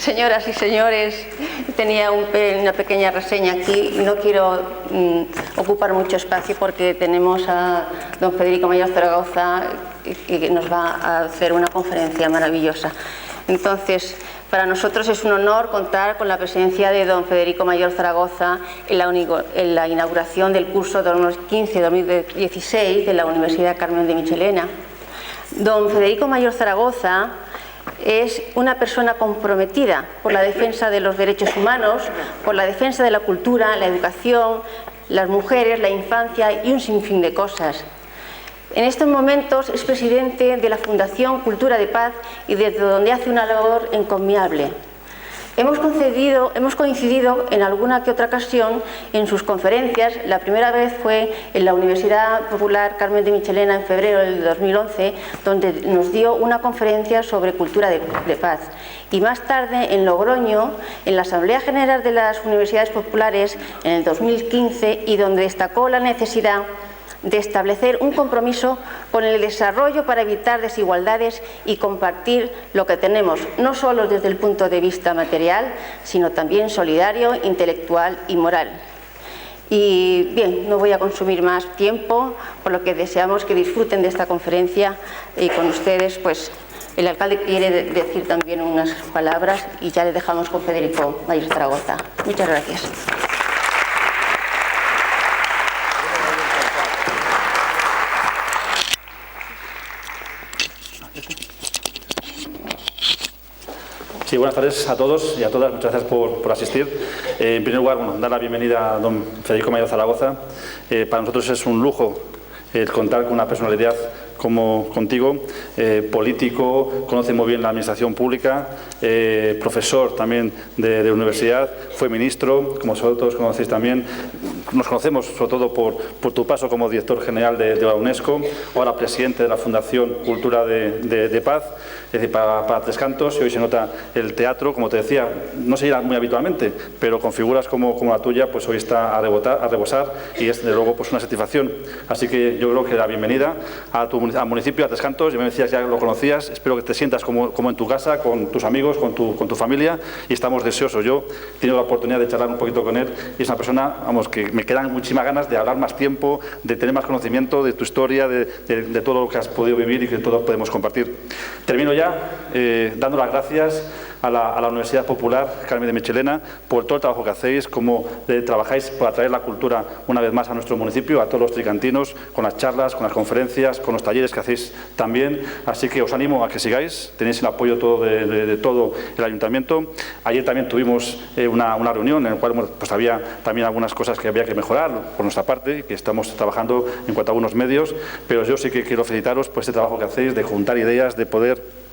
Señoras y señores, tenía una pequeña reseña aquí y no quiero ocupar mucho espacio porque tenemos a don Federico Mayor Zaragoza que nos va a hacer una conferencia maravillosa. Entonces, para nosotros es un honor contar con la presencia de don Federico Mayor Zaragoza en la inauguración del curso 2015-2016 de la Universidad Carmen de Michelena. Don Federico Mayor Zaragoza es una persona comprometida por la defensa de los derechos humanos, por la defensa de la cultura, la educación, las mujeres, la infancia y un sinfín de cosas. En estos momentos es presidente de la Fundación Cultura de Paz y desde donde hace una labor encomiable. Hemos coincidido en alguna que otra ocasión en sus conferencias. La primera vez fue en la Universidad Popular Carmen de Michelena en febrero del 2011, donde nos dio una conferencia sobre cultura de paz. Y más tarde en Logroño, en la Asamblea General de las Universidades Populares en el 2015, y donde destacó la necesidad de establecer un compromiso con el desarrollo para evitar desigualdades y compartir lo que tenemos, no solo desde el punto de vista material, sino también solidario, intelectual y moral. Y bien, no voy a consumir más tiempo, por lo que deseamos que disfruten de esta conferencia y con ustedes, pues, el alcalde quiere decir también unas palabras y ya le dejamos con Federico Mayor Zaragoza. Muchas gracias. Sí, buenas tardes a todos y a todas. Muchas gracias por asistir. En primer lugar, dar la bienvenida a don Federico Mayor Zaragoza. Para nosotros es un lujo el contar con una personalidad como contigo, político, conoce muy bien la administración pública, profesor también de universidad, fue ministro, como vosotros conocéis también. Nos conocemos sobre todo por tu paso como director general de la UNESCO, ahora presidente de la Fundación Cultura de Paz, es decir, para Tres Cantos, y hoy se nota el teatro, como te decía, no se irá muy habitualmente, pero con figuras como la tuya, pues hoy está a rebosar y es, de luego, pues una satisfacción. Así que yo creo que la bienvenida al municipio, a Tres Cantos. Ya me decías, ya lo conocías, espero que te sientas como en tu casa, con tus amigos, con tu familia, y estamos deseosos. Yo he tenido la oportunidad de charlar un poquito con él y es una persona, vamos, que me quedan muchísimas ganas de hablar más tiempo, de tener más conocimiento de tu historia, de todo lo que has podido vivir y que todos podemos compartir. Termino ya dando las gracias a la Universidad Popular Carmen de Michelena por todo el trabajo que hacéis, cómo trabajáis por atraer la cultura una vez más a nuestro municipio, a todos los tricantinos, con las charlas, con las conferencias, con los talleres que hacéis también. Así que os animo a que sigáis, tenéis el apoyo de todo el ayuntamiento. Ayer también tuvimos una reunión en la cual pues había también algunas cosas que había que mejorar por nuestra parte, que estamos trabajando en cuanto a algunos medios, pero yo sí que quiero felicitaros por este trabajo que hacéis de juntar ideas, de poder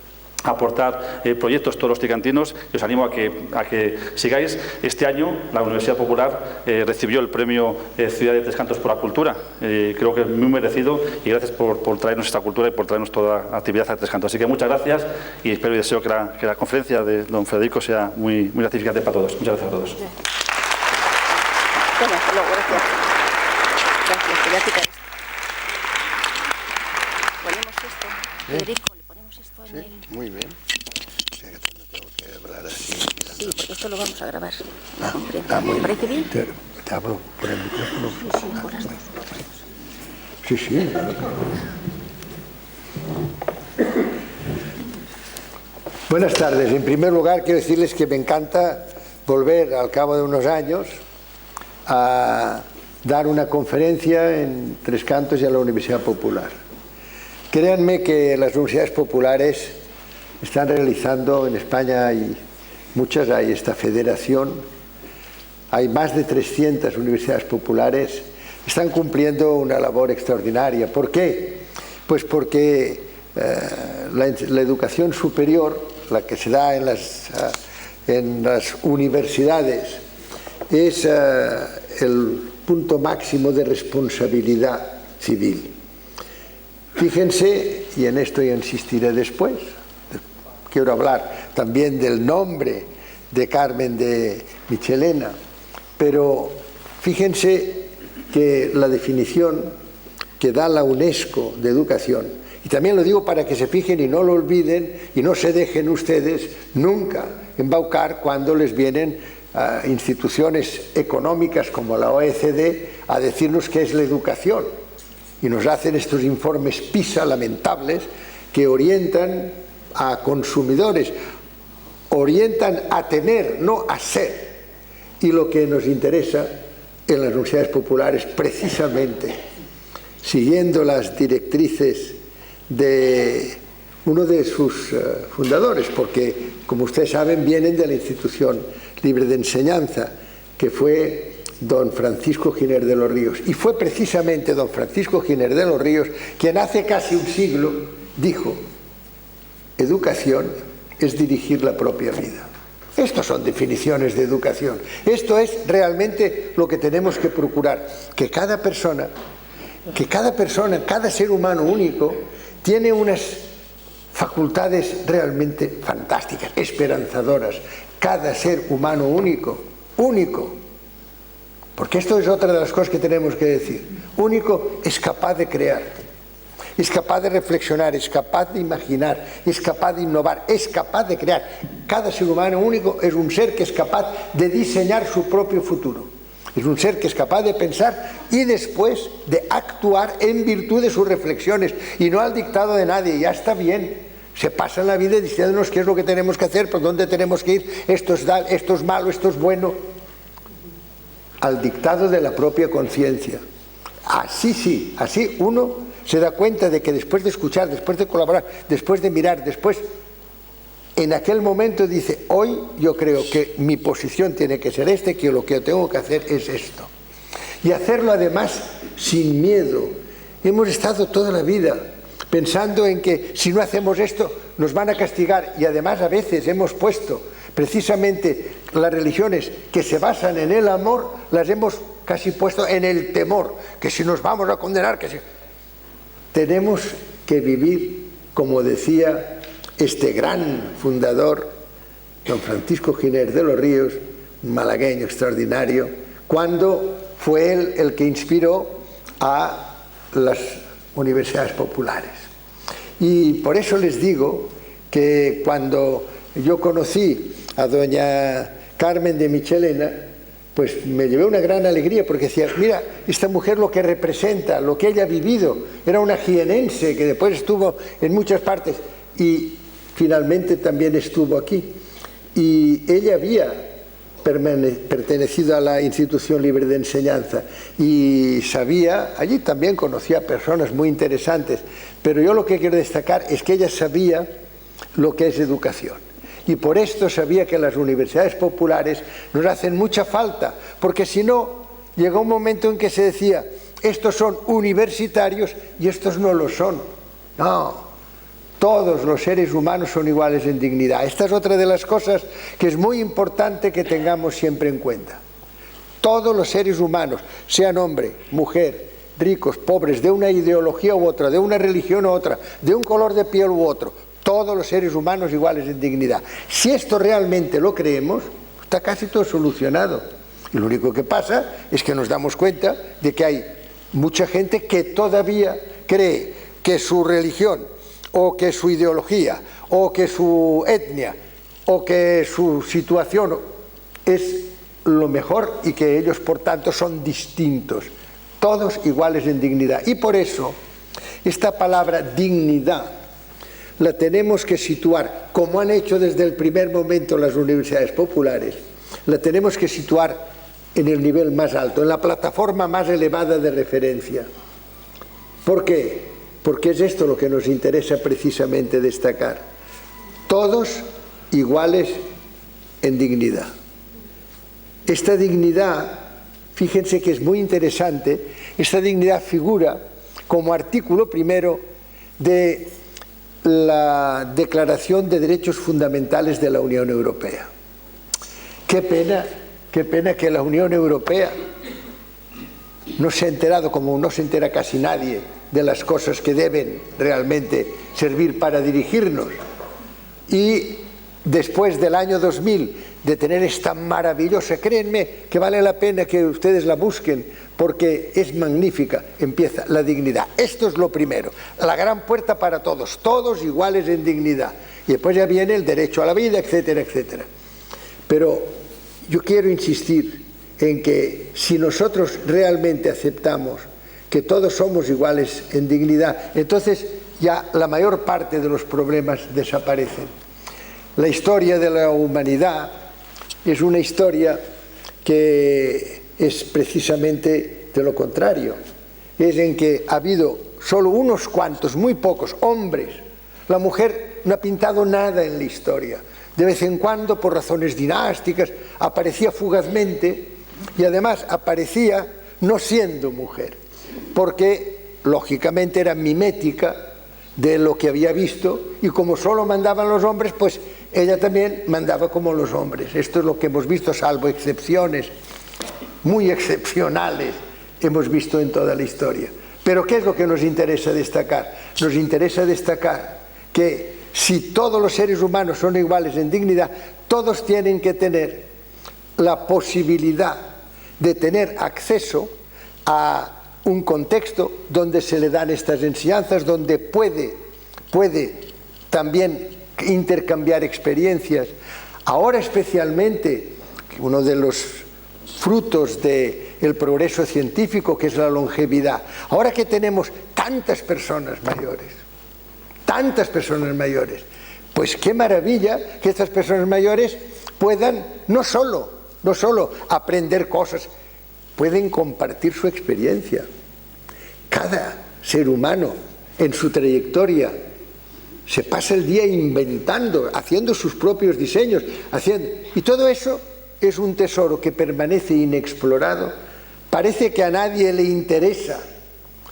aportar proyectos todos los tricantinos, y os animo a que sigáis. Este año la Universidad Popular recibió el premio Ciudad de Tres Cantos por la Cultura, creo que es muy merecido, y gracias por traernos esta cultura y por traernos toda la actividad a Tres Cantos. Así que muchas gracias y espero y deseo que la conferencia de don Federico sea muy gratificante para todos. Muchas gracias a todos. Bueno, hasta luego, gracias. Gracias, voy a quitar esto. Ponemos esto, Federico. Sí, muy bien. O sea, que no tengo que hablar así. Sí, porque esto lo vamos a grabar. Muy ¿Me parece bien? ¿Te hablo por el micrófono? Sí, por las dos. Sí. Buenas tardes. En primer lugar, quiero decirles que me encanta volver al cabo de unos años a dar una conferencia en Tres Cantos y a la Universidad Popular. Créanme que las universidades populares están realizando, en España hay muchas, hay esta federación, hay más de 300 universidades populares, están cumpliendo una labor extraordinaria. ¿Por qué? Pues porque la educación superior, la que se da en las universidades, es el punto máximo de responsabilidad civil. Fíjense, y en esto ya insistiré después, quiero hablar también del nombre de Carmen de Michelena, pero fíjense que la definición que da la UNESCO de educación, Y también lo digo para que se fijen y no lo olviden y no se dejen ustedes nunca embaucar cuando les vienen instituciones económicas como la OECD a decirnos qué es la educación. Y nos hacen estos informes PISA lamentables que orientan a consumidores, orientan a tener, no a ser. Y lo que nos interesa en las universidades populares, precisamente, siguiendo las directrices de uno de sus fundadores, porque, como ustedes saben, vienen de la Institución Libre de Enseñanza, que fue don Francisco Giner de los Ríos. Y fue precisamente don Francisco Giner de los Ríos quien hace casi un siglo dijo: educación es dirigir la propia vida. Estas son definiciones de educación. Esto es realmente lo que tenemos que procurar, que cada persona, cada ser humano único, tiene unas facultades realmente fantásticas, esperanzadoras. Cada ser humano único, porque esto es otra de las cosas que tenemos que decir. Único, es capaz de crear, es capaz de reflexionar, es capaz de imaginar, es capaz de innovar, es capaz de crear. Cada ser humano único es un ser que es capaz de diseñar su propio futuro. Es un ser que es capaz de pensar y después de actuar en virtud de sus reflexiones y no al dictado de nadie. Ya está bien. Se pasan la vida diciéndonos qué es lo que tenemos que hacer, por dónde tenemos que ir, esto es malo, esto es bueno. Al dictado de la propia conciencia. Así sí, así uno se da cuenta de que después de escuchar, después de colaborar, después de mirar, después, en aquel momento dice: hoy yo creo que mi posición tiene que ser que lo que yo tengo que hacer es esto. Y hacerlo además sin miedo. Hemos estado toda la vida pensando en que si no hacemos esto nos van a castigar, y además a veces hemos puesto precisamente las religiones que se basan en el amor, las hemos casi puesto en el temor, que si nos vamos a condenar, que si... Tenemos que vivir, como decía este gran fundador, don Francisco Giner de los Ríos, un malagueño extraordinario, cuando fue él el que inspiró a las universidades populares. Y por eso les digo que cuando yo conocí a doña Carmen de Michelena, pues me llevé una gran alegría, porque decía: mira, esta mujer lo que representa, lo que ella ha vivido, era una jienense que después estuvo en muchas partes y finalmente también estuvo aquí. Y ella había pertenecido a la Institución Libre de Enseñanza y sabía, allí también conocía personas muy interesantes, pero yo lo que quiero destacar es que ella sabía lo que es educación. Y por esto sabía que las universidades populares nos hacen mucha falta, porque si no, llegó un momento en que se decía: estos son universitarios y estos no lo son. No, todos los seres humanos son iguales en dignidad. Esta es otra de las cosas que es muy importante que tengamos siempre en cuenta. Todos los seres humanos, sean hombre, mujer, ricos, pobres, de una ideología u otra, de una religión u otra, de un color de piel u otro, todos los seres humanos iguales en dignidad. Si esto realmente lo creemos, está casi todo solucionado. Y lo único que pasa es que nos damos cuenta de que hay mucha gente que todavía cree que su religión, o que su ideología, o que su etnia, o que su situación es lo mejor y que ellos, por tanto, son distintos, todos iguales en dignidad. Y por eso, esta palabra dignidad la tenemos que situar, como han hecho desde el primer momento las universidades populares, la tenemos que situar en el nivel más alto, en la plataforma más elevada de referencia. ¿Por qué? Porque es esto lo que nos interesa precisamente destacar. Todos iguales en dignidad. Esta dignidad, fíjense que es muy interesante, esta dignidad figura como artículo primero de la Declaración de Derechos Fundamentales de la Unión Europea. Qué pena que la Unión Europea no se ha enterado, como no se entera casi nadie, de las cosas que deben realmente servir para dirigirnos. Y después del año 2000, de tener esta maravillosa, créanme que vale la pena que ustedes la busquen, porque es magnífica, empieza la dignidad. Esto es lo primero, la gran puerta para todos, todos iguales en dignidad. Y después ya viene el derecho a la vida, etcétera, etcétera. Pero yo quiero insistir en que si nosotros realmente aceptamos que todos somos iguales en dignidad, entonces ya la mayor parte de los problemas desaparecen. La historia de la humanidad es una historia que es precisamente de lo contrario. Es en que ha habido solo unos cuantos, muy pocos, hombres. La mujer no ha pintado nada en la historia. De vez en cuando, por razones dinásticas, aparecía fugazmente y además aparecía no siendo mujer, porque lógicamente era mimética de lo que había visto, y como solo mandaban los hombres, pues ella también mandaba como los hombres. Esto es lo que hemos visto, salvo excepciones muy excepcionales, hemos visto en toda la historia. Pero ¿qué es lo que nos interesa destacar? Nos interesa destacar que si todos los seres humanos son iguales en dignidad, todos tienen que tener la posibilidad de tener acceso a un contexto donde se le dan estas enseñanzas, donde puede también intercambiar experiencias. Ahora especialmente, uno de los frutos del progreso científico, que es la longevidad. Ahora que tenemos tantas personas mayores, pues qué maravilla que estas personas mayores puedan no solo aprender cosas, pueden compartir su experiencia. Cada ser humano en su trayectoria se pasa el día inventando, haciendo sus propios diseños, y todo eso es un tesoro que permanece inexplorado. Parece que a nadie le interesa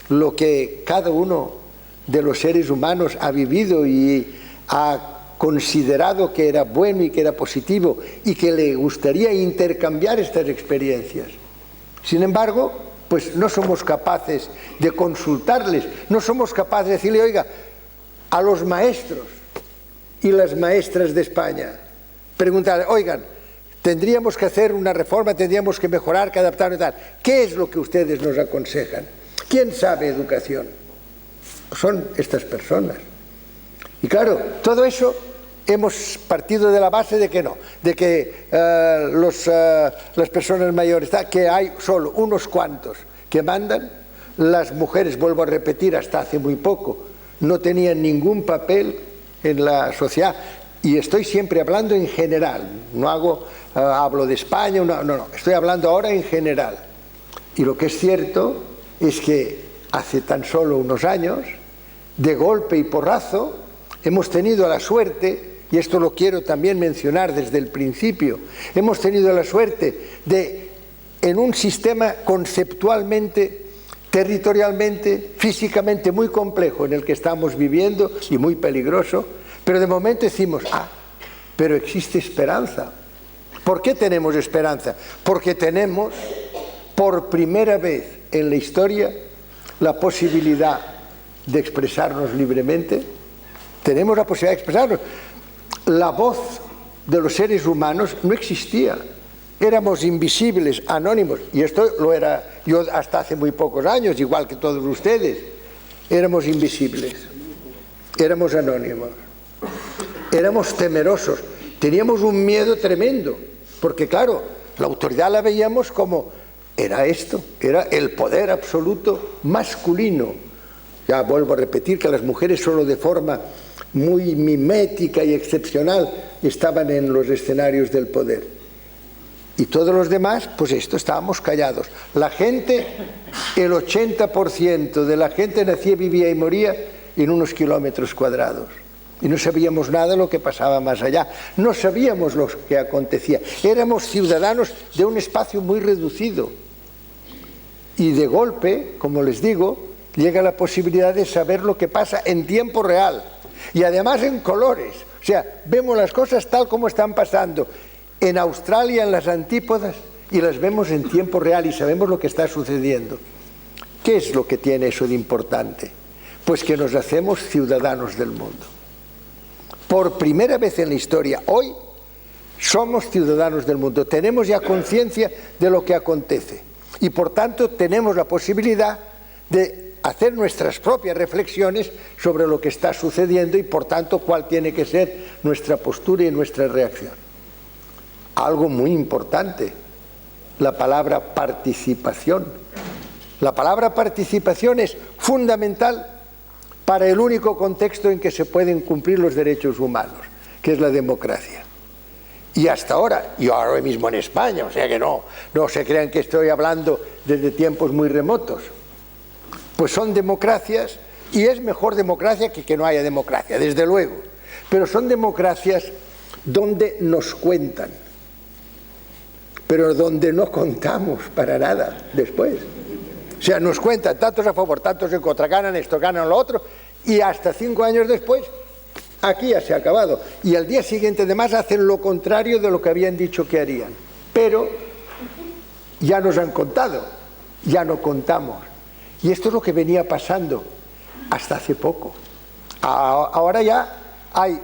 lo que cada uno de los seres humanos ha vivido y ha considerado que era bueno y que era positivo y que le gustaría intercambiar estas experiencias. Sin embargo, pues no somos capaces de consultarles, no somos capaces de decirle, oiga, a los maestros y las maestras de España, preguntarle, oigan, tendríamos que hacer una reforma, tendríamos que mejorar, que adaptar y tal. ¿Qué es lo que ustedes nos aconsejan? ¿Quién sabe educación? Son estas personas. Y claro, todo eso hemos partido de la base de que no, de que las personas mayores, que hay solo unos cuantos que mandan. Las mujeres, vuelvo a repetir, hasta hace muy poco, no tenían ningún papel en la sociedad. Y estoy siempre hablando en general, no hablo de España, no, estoy hablando ahora en general. Y lo que es cierto es que hace tan solo unos años, de golpe y porrazo, hemos tenido la suerte, y esto lo quiero también mencionar desde el principio, hemos tenido la suerte de, en un sistema conceptualmente, territorialmente, físicamente muy complejo en el que estamos viviendo y muy peligroso, pero de momento decimos, pero existe esperanza. ¿Por qué tenemos esperanza? Porque tenemos, por primera vez en la historia, la posibilidad de expresarnos libremente. Tenemos la posibilidad de expresarnos. La voz de los seres humanos no existía. Éramos invisibles, anónimos, y esto lo era yo hasta hace muy pocos años, igual que todos ustedes. Éramos invisibles, éramos anónimos, éramos temerosos, teníamos un miedo tremendo, porque claro, la autoridad la veíamos como era esto, era el poder absoluto masculino. Ya vuelvo a repetir que las mujeres solo de forma muy mimética y excepcional estaban en los escenarios del poder. Y todos los demás, pues estábamos callados. La gente, el 80% de la gente nacía, vivía y moría en unos kilómetros cuadrados. Y no sabíamos nada de lo que pasaba más allá. No sabíamos lo que acontecía. Éramos ciudadanos de un espacio muy reducido. Y de golpe, como les digo, llega la posibilidad de saber lo que pasa en tiempo real. Y además en colores. O sea, vemos las cosas tal como están pasando en Australia, en las antípodas, y las vemos en tiempo real y sabemos lo que está sucediendo. ¿Qué es lo que tiene eso de importante? Pues que nos hacemos ciudadanos del mundo. por primera vez en la historia, hoy somos ciudadanos del mundo, tenemos ya conciencia de lo que acontece y por tanto tenemos la posibilidad de hacer nuestras propias reflexiones sobre lo que está sucediendo y por tanto cuál tiene que ser nuestra postura y nuestra reacción. Algo muy importante, la palabra participación. La palabra participación es fundamental para el único contexto en que se pueden cumplir los derechos humanos, que es la democracia. Y hasta ahora, y ahora mismo en España, o sea que no se crean que estoy hablando desde tiempos muy remotos, pues son democracias, y es mejor democracia que no haya democracia, desde luego, pero son democracias donde nos cuentan, pero donde no contamos para nada después. O sea, nos cuentan tantos a favor, tantos en contra, ganan esto, ganan lo otro, y hasta 5 años después, aquí ya se ha acabado. Y al día siguiente, además, hacen lo contrario de lo que habían dicho que harían. Pero ya nos han contado, ya no contamos. Y esto es lo que venía pasando hasta hace poco. Ahora ya hay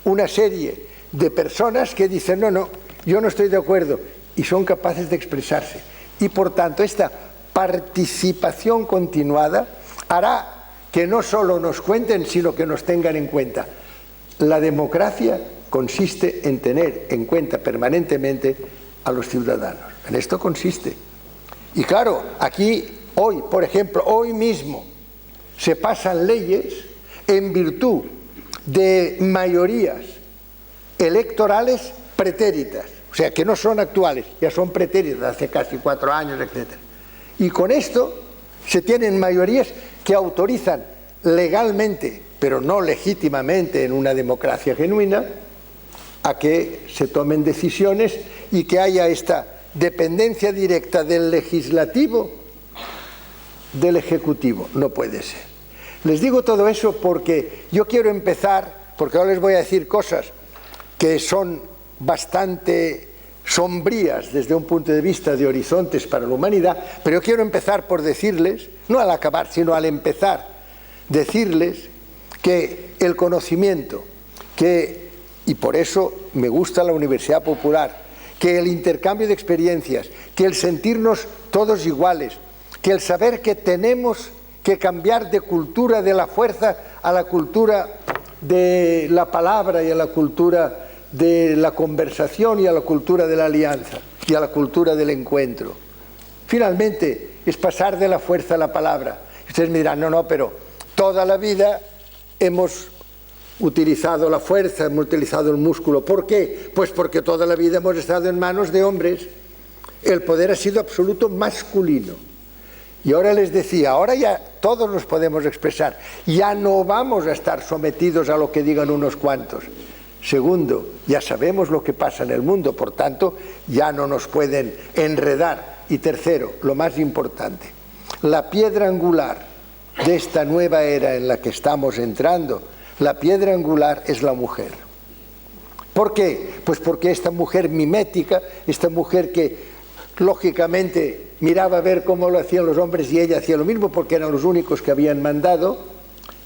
una serie de personas que dicen, no, yo no estoy de acuerdo, y son capaces de expresarse. Y por tanto, esta participación continuada hará que no solo nos cuenten, sino que nos tengan en cuenta. La democracia consiste en tener en cuenta permanentemente a los ciudadanos. En esto consiste. Y claro, aquí hoy, por ejemplo, hoy mismo se pasan leyes en virtud de mayorías electorales pretéritas, o sea, que no son actuales, ya son pretéritas, hace casi 4 años, etc. Y con esto se tienen mayorías que autorizan legalmente, pero no legítimamente en una democracia genuina, a que se tomen decisiones y que haya esta dependencia directa del legislativo del ejecutivo. No puede ser. Les digo todo eso porque yo quiero empezar, porque ahora les voy a decir cosas que son bastante sombrías desde un punto de vista de horizontes para la humanidad, pero yo quiero empezar por decirles, no al acabar, sino al empezar, decirles que el conocimiento, y por eso me gusta la Universidad Popular, que el intercambio de experiencias, que el sentirnos todos iguales, que el saber que tenemos que cambiar de cultura de la fuerza a la cultura de la palabra y a la cultura de la conversación y a la cultura de la alianza y a la cultura del encuentro. Finalmente, es pasar de la fuerza a la palabra. Ustedes me dirán, no, pero toda la vida hemos utilizado la fuerza, hemos utilizado el músculo. ¿Por qué? Pues porque toda la vida hemos estado en manos de hombres. El poder ha sido absoluto masculino. Y ahora les decía, ahora ya todos nos podemos expresar. Ya no vamos a estar sometidos a lo que digan unos cuantos. Segundo, ya sabemos lo que pasa en el mundo, por tanto, ya no nos pueden enredar. Y tercero, lo más importante, la piedra angular de esta nueva era en la que estamos entrando, la piedra angular es la mujer. ¿Por qué? Pues porque esta mujer mimética, esta mujer que lógicamente miraba a ver cómo lo hacían los hombres y ella hacía lo mismo porque eran los únicos que habían mandado,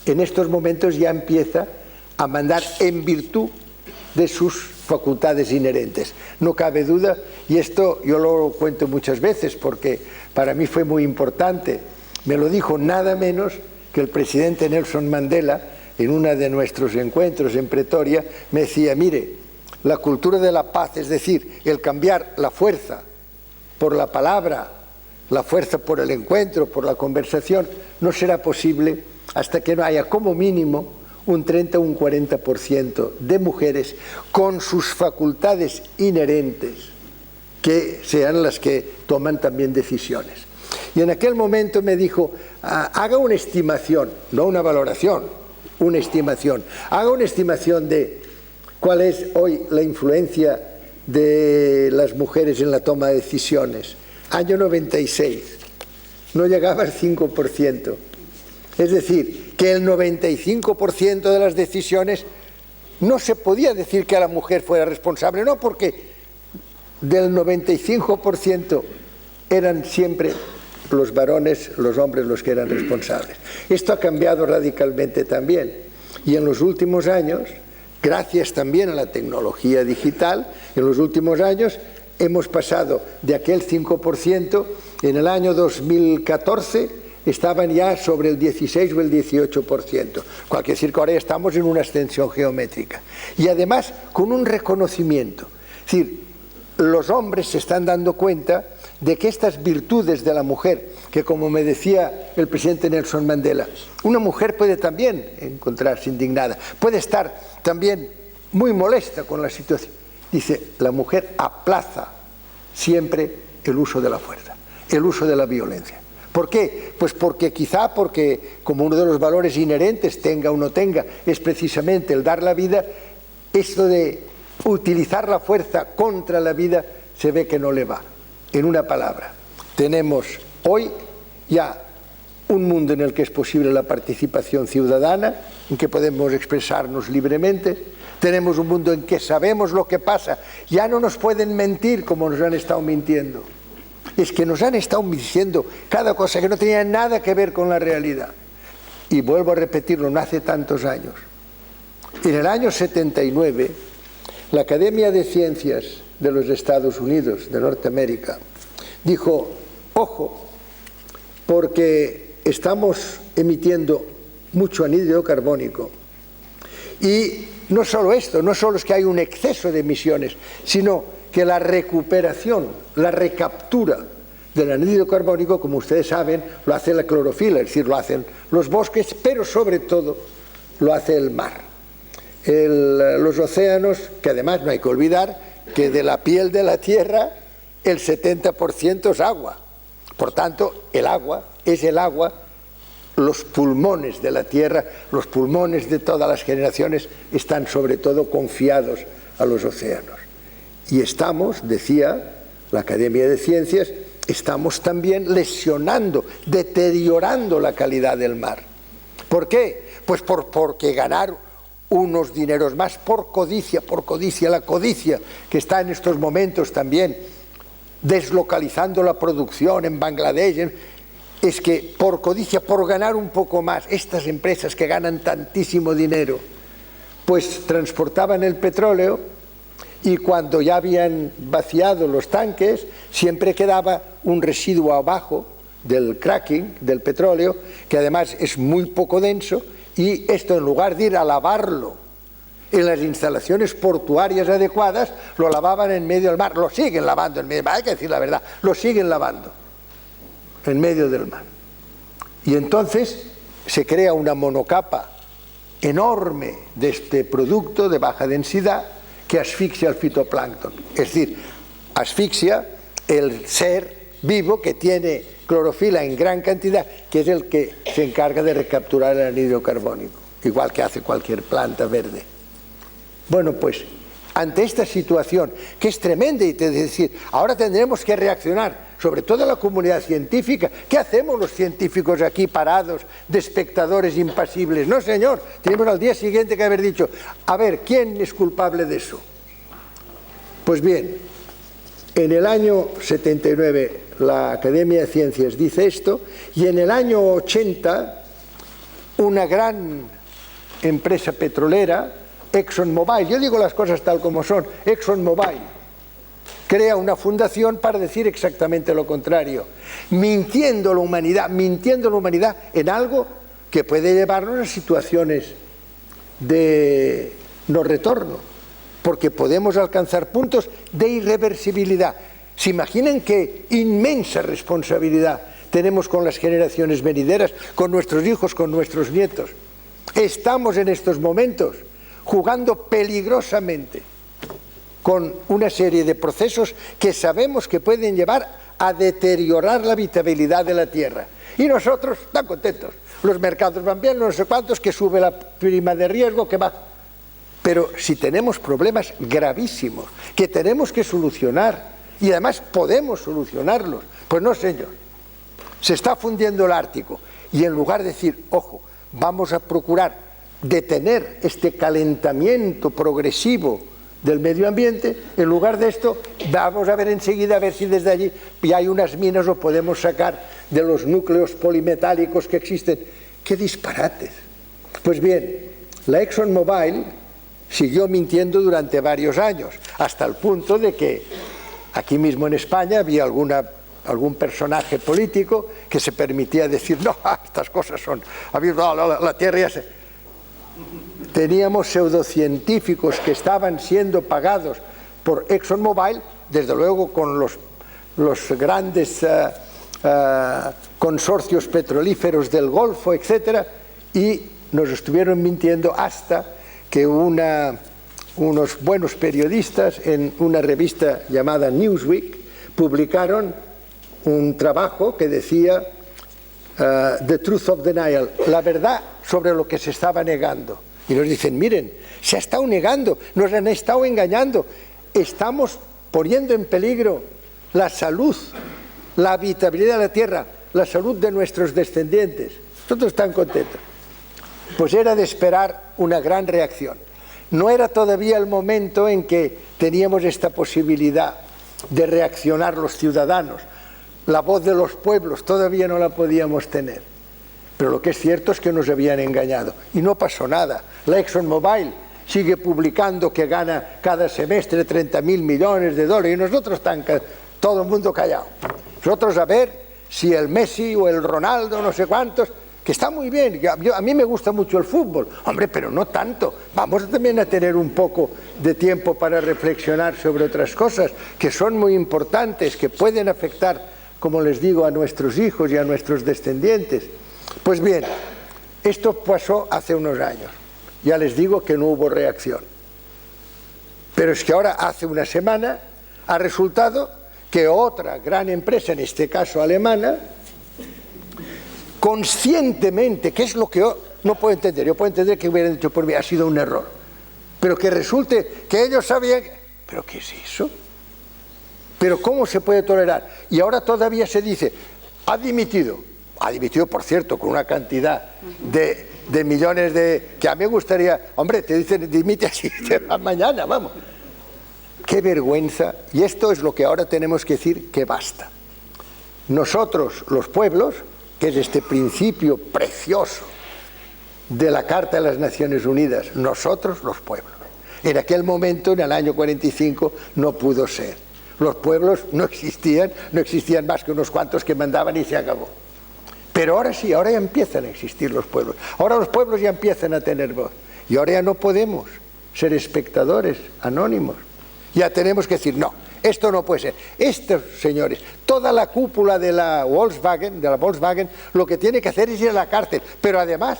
en estos momentos ya empieza a mandar en virtud de sus facultades inherentes. No cabe duda, y esto yo lo cuento muchas veces porque para mí fue muy importante. Me lo dijo nada menos que el presidente Nelson Mandela en uno de nuestros encuentros en Pretoria. Me decía, mire, la cultura de la paz, es decir, el cambiar la fuerza por la palabra, la fuerza por el encuentro, por la conversación, no será posible hasta que no haya como mínimo un 30 o un 40% de mujeres con sus facultades inherentes que sean las que toman también decisiones. Y en aquel momento me dijo, haga una estimación, no una valoración, una estimación. Haga una estimación de cuál es hoy la influencia de las mujeres en la toma de decisiones. Año 96, no llegaba al 5%. Es decir, que el 95% de las decisiones no se podía decir que la mujer fuera responsable, no, porque del 95% eran siempre los varones, los hombres los que eran responsables. Esto ha cambiado radicalmente también, y en los últimos años gracias también a la tecnología digital, en los últimos años hemos pasado de aquel 5%, en el año 2014 estaban ya sobre el 16 o el 18%. Cualquier decir que ahora ya estamos en una ascensión geométrica. Y además con un reconocimiento. Es decir, los hombres se están dando cuenta de que estas virtudes de la mujer, que como me decía el presidente Nelson Mandela, una mujer puede también encontrarse indignada, puede estar también muy molesta con la situación. Dice, la mujer aplaza siempre el uso de la fuerza, el uso de la violencia. ¿Por qué? Pues porque como uno de los valores inherentes, tenga o no tenga, es precisamente el dar la vida, esto de utilizar la fuerza contra la vida se ve que no le va. En una palabra, tenemos hoy ya un mundo en el que es posible la participación ciudadana, en que podemos expresarnos libremente. Tenemos un mundo en que sabemos lo que pasa. Ya no nos pueden mentir como nos han estado mintiendo. Es que nos han estado diciendo cada cosa que no tenía nada que ver con la realidad. Y vuelvo a repetirlo, no hace tantos años. En el año 79, la Academia de Ciencias de los Estados Unidos, de Norteamérica, dijo, ojo, porque estamos emitiendo mucho anhídrido carbónico. Y no solo esto, no solo es que hay un exceso de emisiones, sino que la recuperación, la recaptura del anhídrido carbónico, como ustedes saben, lo hace la clorofila, es decir, lo hacen los bosques, pero sobre todo lo hace el mar. Los océanos, que además no hay que olvidar que de la piel de la tierra el 70% es agua. Por tanto, el agua es el agua, los pulmones de la tierra, los pulmones de todas las generaciones están sobre todo confiados a los océanos. Y estamos, decía la Academia de Ciencias, estamos también lesionando, deteriorando la calidad del mar. ¿Por qué? Pues porque ganar unos dineros más por codicia, la codicia que está en estos momentos también deslocalizando la producción en Bangladesh, es que por codicia, por ganar un poco más, estas empresas que ganan tantísimo dinero, pues transportaban el petróleo y cuando ya habían vaciado los tanques, siempre quedaba un residuo abajo del cracking, del petróleo, que además es muy poco denso, y esto en lugar de ir a lavarlo en las instalaciones portuarias adecuadas, lo lavaban en medio del mar, lo siguen lavando en medio del mar, hay que decir la verdad, lo siguen lavando en medio del mar. Y entonces se crea una monocapa enorme de este producto de baja densidad que asfixia al fitoplancton, es decir, asfixia el ser vivo que tiene clorofila en gran cantidad, que es el que se encarga de recapturar el anhídrido carbónico, igual que hace cualquier planta verde. Bueno, pues ante esta situación, que es tremenda, y es decir, ahora tendremos que reaccionar, sobre todo la comunidad científica. ¿Qué hacemos los científicos aquí parados, de espectadores impasibles? No, señor, tenemos al día siguiente que haber dicho, a ver, ¿quién es culpable de eso? Pues bien, en el año 79 la Academia de Ciencias dice esto, y en el año 80 una gran empresa petrolera, ExxonMobil, yo digo las cosas tal como son, ExxonMobil crea una fundación para decir exactamente lo contrario, mintiendo a la humanidad en algo que puede llevarnos a situaciones de no retorno, porque podemos alcanzar puntos de irreversibilidad. ¿Se imaginan qué inmensa responsabilidad tenemos con las generaciones venideras, con nuestros hijos, con nuestros nietos? Estamos en estos momentos jugando peligrosamente con una serie de procesos que sabemos que pueden llevar a deteriorar la habitabilidad de la Tierra. Y nosotros, tan contentos, los mercados van bien, no sé cuántos, que sube la prima de riesgo, que va. Pero si tenemos problemas gravísimos que tenemos que solucionar, y además podemos solucionarlos, pues no, señor. Se está fundiendo el Ártico, y en lugar de decir, ojo, vamos a procurar detener este calentamiento progresivo del medio ambiente, en lugar de esto vamos a ver enseguida a ver si desde allí ya hay unas minas o podemos sacar de los núcleos polimetálicos que existen. ¡Qué disparates! Pues bien, la ExxonMobil siguió mintiendo durante varios años, hasta el punto de que aquí mismo en España había algún personaje político que se permitía decir, no, estas cosas son, la Tierra ya se... Teníamos pseudocientíficos que estaban siendo pagados por ExxonMobil, desde luego con los grandes consorcios petrolíferos del Golfo, etcétera, y nos estuvieron mintiendo hasta que unos buenos periodistas en una revista llamada Newsweek publicaron un trabajo que decía The Truth of Denial, la verdad sobre lo que se estaba negando. Y nos dicen, miren, se ha estado negando, nos han estado engañando, estamos poniendo en peligro la salud, la habitabilidad de la Tierra, la salud de nuestros descendientes. Nosotros están contentos. Pues era de esperar una gran reacción. No era todavía el momento en que teníamos esta posibilidad de reaccionar los ciudadanos. La voz de los pueblos todavía no la podíamos tener. Pero lo que es cierto es que nos habían engañado. Y no pasó nada. La ExxonMobil sigue publicando que gana cada semestre 30.000 millones de dólares y nosotros todo el mundo callado. Nosotros a ver si el Messi o el Ronaldo, no sé cuántos, que está muy bien, a mí me gusta mucho el fútbol, hombre, pero no tanto, vamos también a tener un poco de tiempo para reflexionar sobre otras cosas que son muy importantes, que pueden afectar, como les digo, a nuestros hijos y a nuestros descendientes. Pues bien, esto pasó hace unos años, ya les digo que no hubo reacción, pero es que ahora hace una semana ha resultado que otra gran empresa, en este caso alemana, conscientemente, que es lo que yo no puedo entender, yo puedo entender que hubieran dicho por mí, ha sido un error, pero que resulte que ellos sabían, ¿pero qué es eso? ¿Pero cómo se puede tolerar? Y ahora todavía se dice, ha dimitido por cierto, con una cantidad de millones de... que a mí me gustaría, hombre, te dicen, dimite así, te va mañana, vamos. Qué vergüenza, y esto es lo que ahora tenemos que decir, que basta. Nosotros, los pueblos, que es este principio precioso de la Carta de las Naciones Unidas, nosotros los pueblos. En aquel momento, en el año 45, no pudo ser. Los pueblos no existían más que unos cuantos que mandaban y se acabó. Pero ahora sí, ahora ya empiezan a existir los pueblos. Ahora los pueblos ya empiezan a tener voz. Y ahora ya no podemos ser espectadores anónimos. Ya tenemos que decir, no, esto no puede ser. Estos señores, toda la cúpula de la Volkswagen, lo que tiene que hacer es ir a la cárcel. Pero además,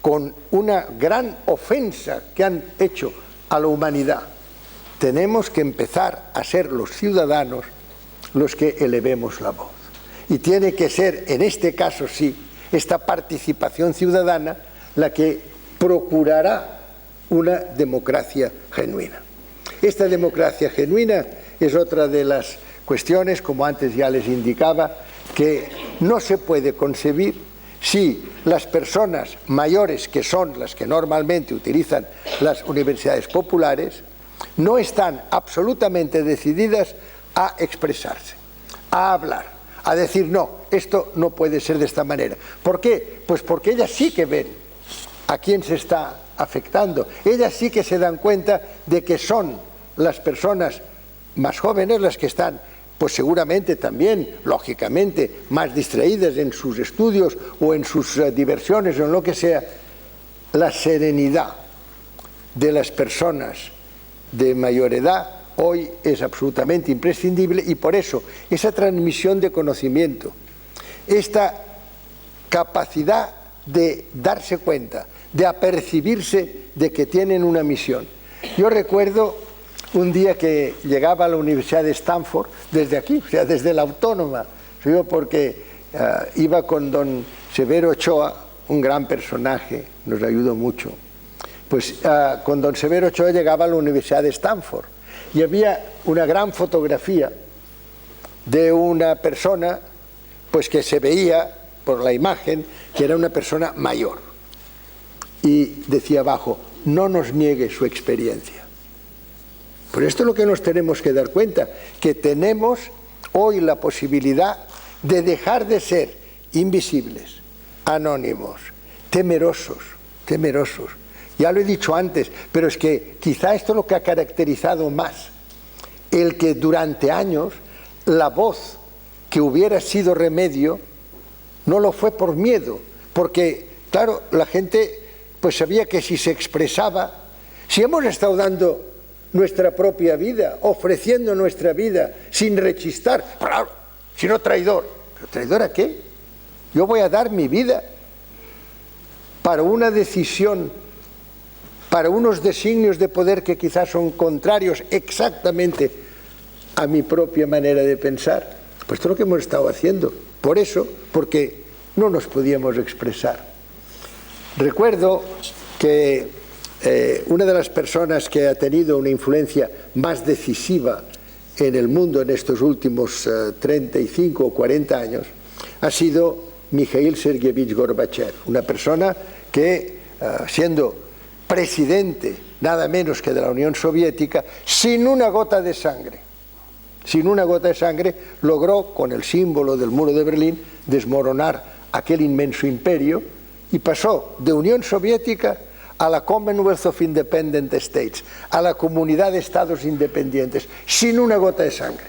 con una gran ofensa que han hecho a la humanidad, tenemos que empezar a ser los ciudadanos los que elevemos la voz. Y tiene que ser, en este caso sí, esta participación ciudadana la que procurará una democracia genuina. Esta democracia genuina es otra de las cuestiones, como antes ya les indicaba, que no se puede concebir si las personas mayores, que son las que normalmente utilizan las universidades populares, no están absolutamente decididas a expresarse, a hablar, a decir, no, esto no puede ser de esta manera. ¿Por qué? Pues porque ellas sí que ven a quién se está afectando. Ellas sí que se dan cuenta de que son las personas más jóvenes las que están, pues seguramente también, lógicamente, más distraídas en sus estudios o en sus diversiones o en lo que sea. La serenidad de las personas de mayor edad hoy es absolutamente imprescindible y por eso esa transmisión de conocimiento, esta capacidad de darse cuenta, de apercibirse de que tienen una misión. Yo recuerdo un día que llegaba a la Universidad de Stanford, desde aquí, o sea, desde la Autónoma, porque iba con don Severo Ochoa, un gran personaje, nos ayudó mucho. Pues con don Severo Ochoa llegaba a la Universidad de Stanford y había una gran fotografía de una persona pues que se veía por la imagen que era una persona mayor y decía abajo, no nos niegue su experiencia. Por esto es lo que nos tenemos que dar cuenta, que tenemos hoy la posibilidad de dejar de ser invisibles, anónimos, temerosos, ya lo he dicho antes, pero es que quizá esto es lo que ha caracterizado más, el que durante años la voz que hubiera sido remedio no lo fue por miedo, porque claro, la gente pues sabía que si se expresaba, si hemos estado dando nuestra propia vida, ofreciendo nuestra vida sin rechistar, claro, si no traidor, ¿pero traidor a qué? Yo voy a dar mi vida para una decisión, para unos designios de poder que quizás son contrarios exactamente a mi propia manera de pensar. Pues esto es lo que hemos estado haciendo. Por eso, porque no nos podíamos expresar. Recuerdo que una de las personas que ha tenido una influencia más decisiva en el mundo en estos últimos 35 o 40 años ha sido Mikhail Sergeyevich Gorbachev, una persona que, siendo presidente nada menos que de la Unión Soviética, sin una gota de sangre, logró, con el símbolo del muro de Berlín, desmoronar aquel inmenso imperio y pasó de Unión Soviética a la Commonwealth of Independent States, a la Comunidad de Estados Independientes, sin una gota de sangre.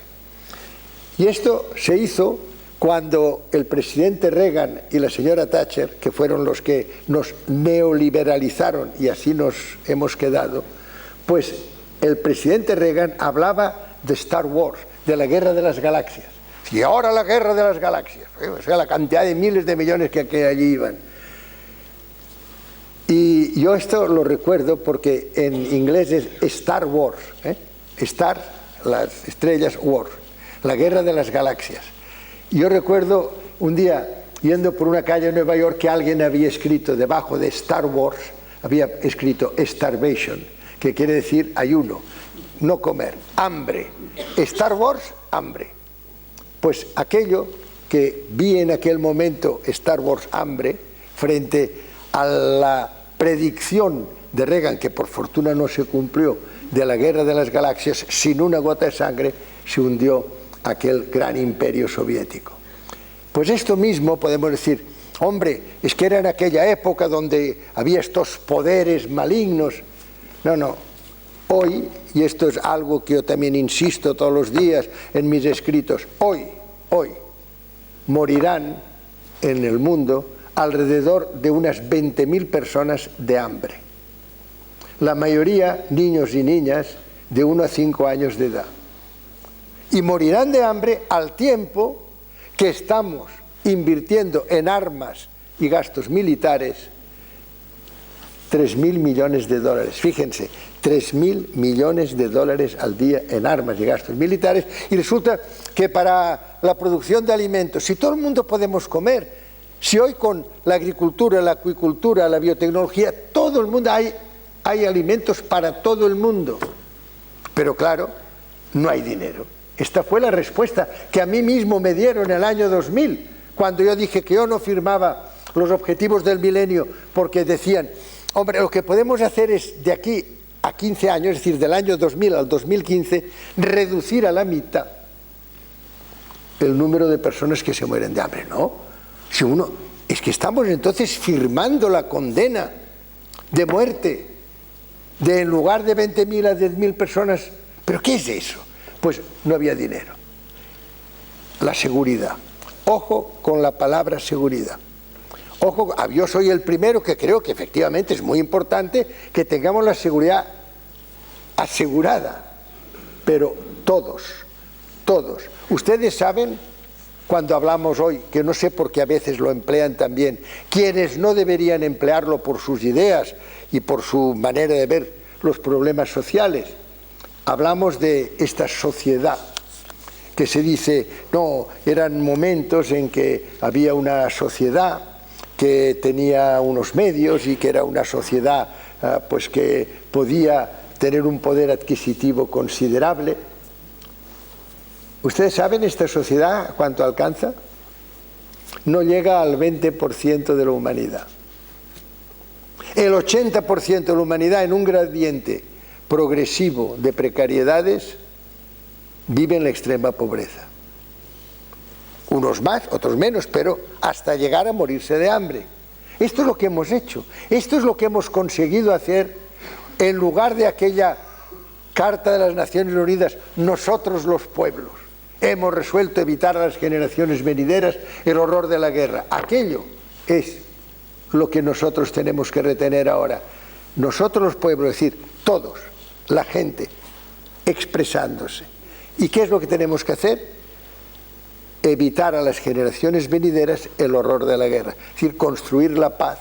Y esto se hizo cuando el presidente Reagan y la señora Thatcher, que fueron los que nos neoliberalizaron y así nos hemos quedado, pues el presidente Reagan hablaba de Star Wars, de la guerra de las galaxias. Y ahora la guerra de las galaxias, o sea, la cantidad de miles de millones que allí iban. Y yo esto lo recuerdo porque en inglés es Star Wars, Star, las estrellas, Wars, la guerra de las galaxias. Yo recuerdo un día yendo por una calle en Nueva York que alguien había escrito debajo de Star Wars, había escrito starvation, que quiere decir ayuno, no comer, hambre. Star Wars, hambre. Pues aquello que vi en aquel momento, Star Wars, hambre, frente a la predicción de Reagan, que por fortuna no se cumplió, de la guerra de las galaxias, sin una gota de sangre se hundió aquel gran imperio soviético. Pues esto mismo podemos decir, hombre, es que era en aquella época donde había estos poderes malignos. No, hoy, y esto es algo que yo también insisto todos los días en mis escritos, hoy, morirán en el mundo alrededor de unas 20.000 personas de hambre. La mayoría niños y niñas de 1 a 5 años de edad. Y morirán de hambre al tiempo que estamos invirtiendo en armas y gastos militares 3.000 millones de dólares. Fíjense, 3.000 millones de dólares al día en armas y gastos militares. Y resulta que para la producción de alimentos, si todo el mundo podemos comer, si hoy con la agricultura, la acuicultura, la biotecnología, todo el mundo hay alimentos para todo el mundo. Pero claro, no hay dinero. Esta fue la respuesta que a mí mismo me dieron en el año 2000, cuando yo dije que yo no firmaba los objetivos del milenio porque decían, hombre, lo que podemos hacer es de aquí a 15 años, es decir, del año 2000 al 2015, reducir a la mitad el número de personas que se mueren de hambre. No, si uno, es que estamos entonces firmando la condena de muerte de en lugar de 20.000 a 10.000 personas. ¿Pero qué es eso? Pues no había dinero. La seguridad. Ojo con la palabra seguridad. Ojo, yo soy el primero que creo que efectivamente es muy importante que tengamos la seguridad asegurada. Pero todos. Ustedes saben, cuando hablamos hoy, que no sé por qué a veces lo emplean también, quienes no deberían emplearlo por sus ideas y por su manera de ver los problemas sociales. Hablamos de esta sociedad que se dice, no, eran momentos en que había una sociedad que tenía unos medios y que era una sociedad pues que podía tener un poder adquisitivo considerable. ¿Ustedes saben esta sociedad cuánto alcanza? No llega al 20% de la humanidad. El 80% de la humanidad en un gradiente progresivo de precariedades vive en la extrema pobreza. Unos más, otros menos, pero hasta llegar a morirse de hambre. Esto es lo que hemos hecho. Esto es lo que hemos conseguido hacer en lugar de aquella Carta de las Naciones Unidas, nosotros los pueblos. Hemos resuelto evitar a las generaciones venideras el horror de la guerra. Aquello es lo que nosotros tenemos que retener ahora. Nosotros los pueblos, es decir, todos, la gente, expresándose. ¿Y qué es lo que tenemos que hacer? Evitar a las generaciones venideras el horror de la guerra. Es decir, construir la paz.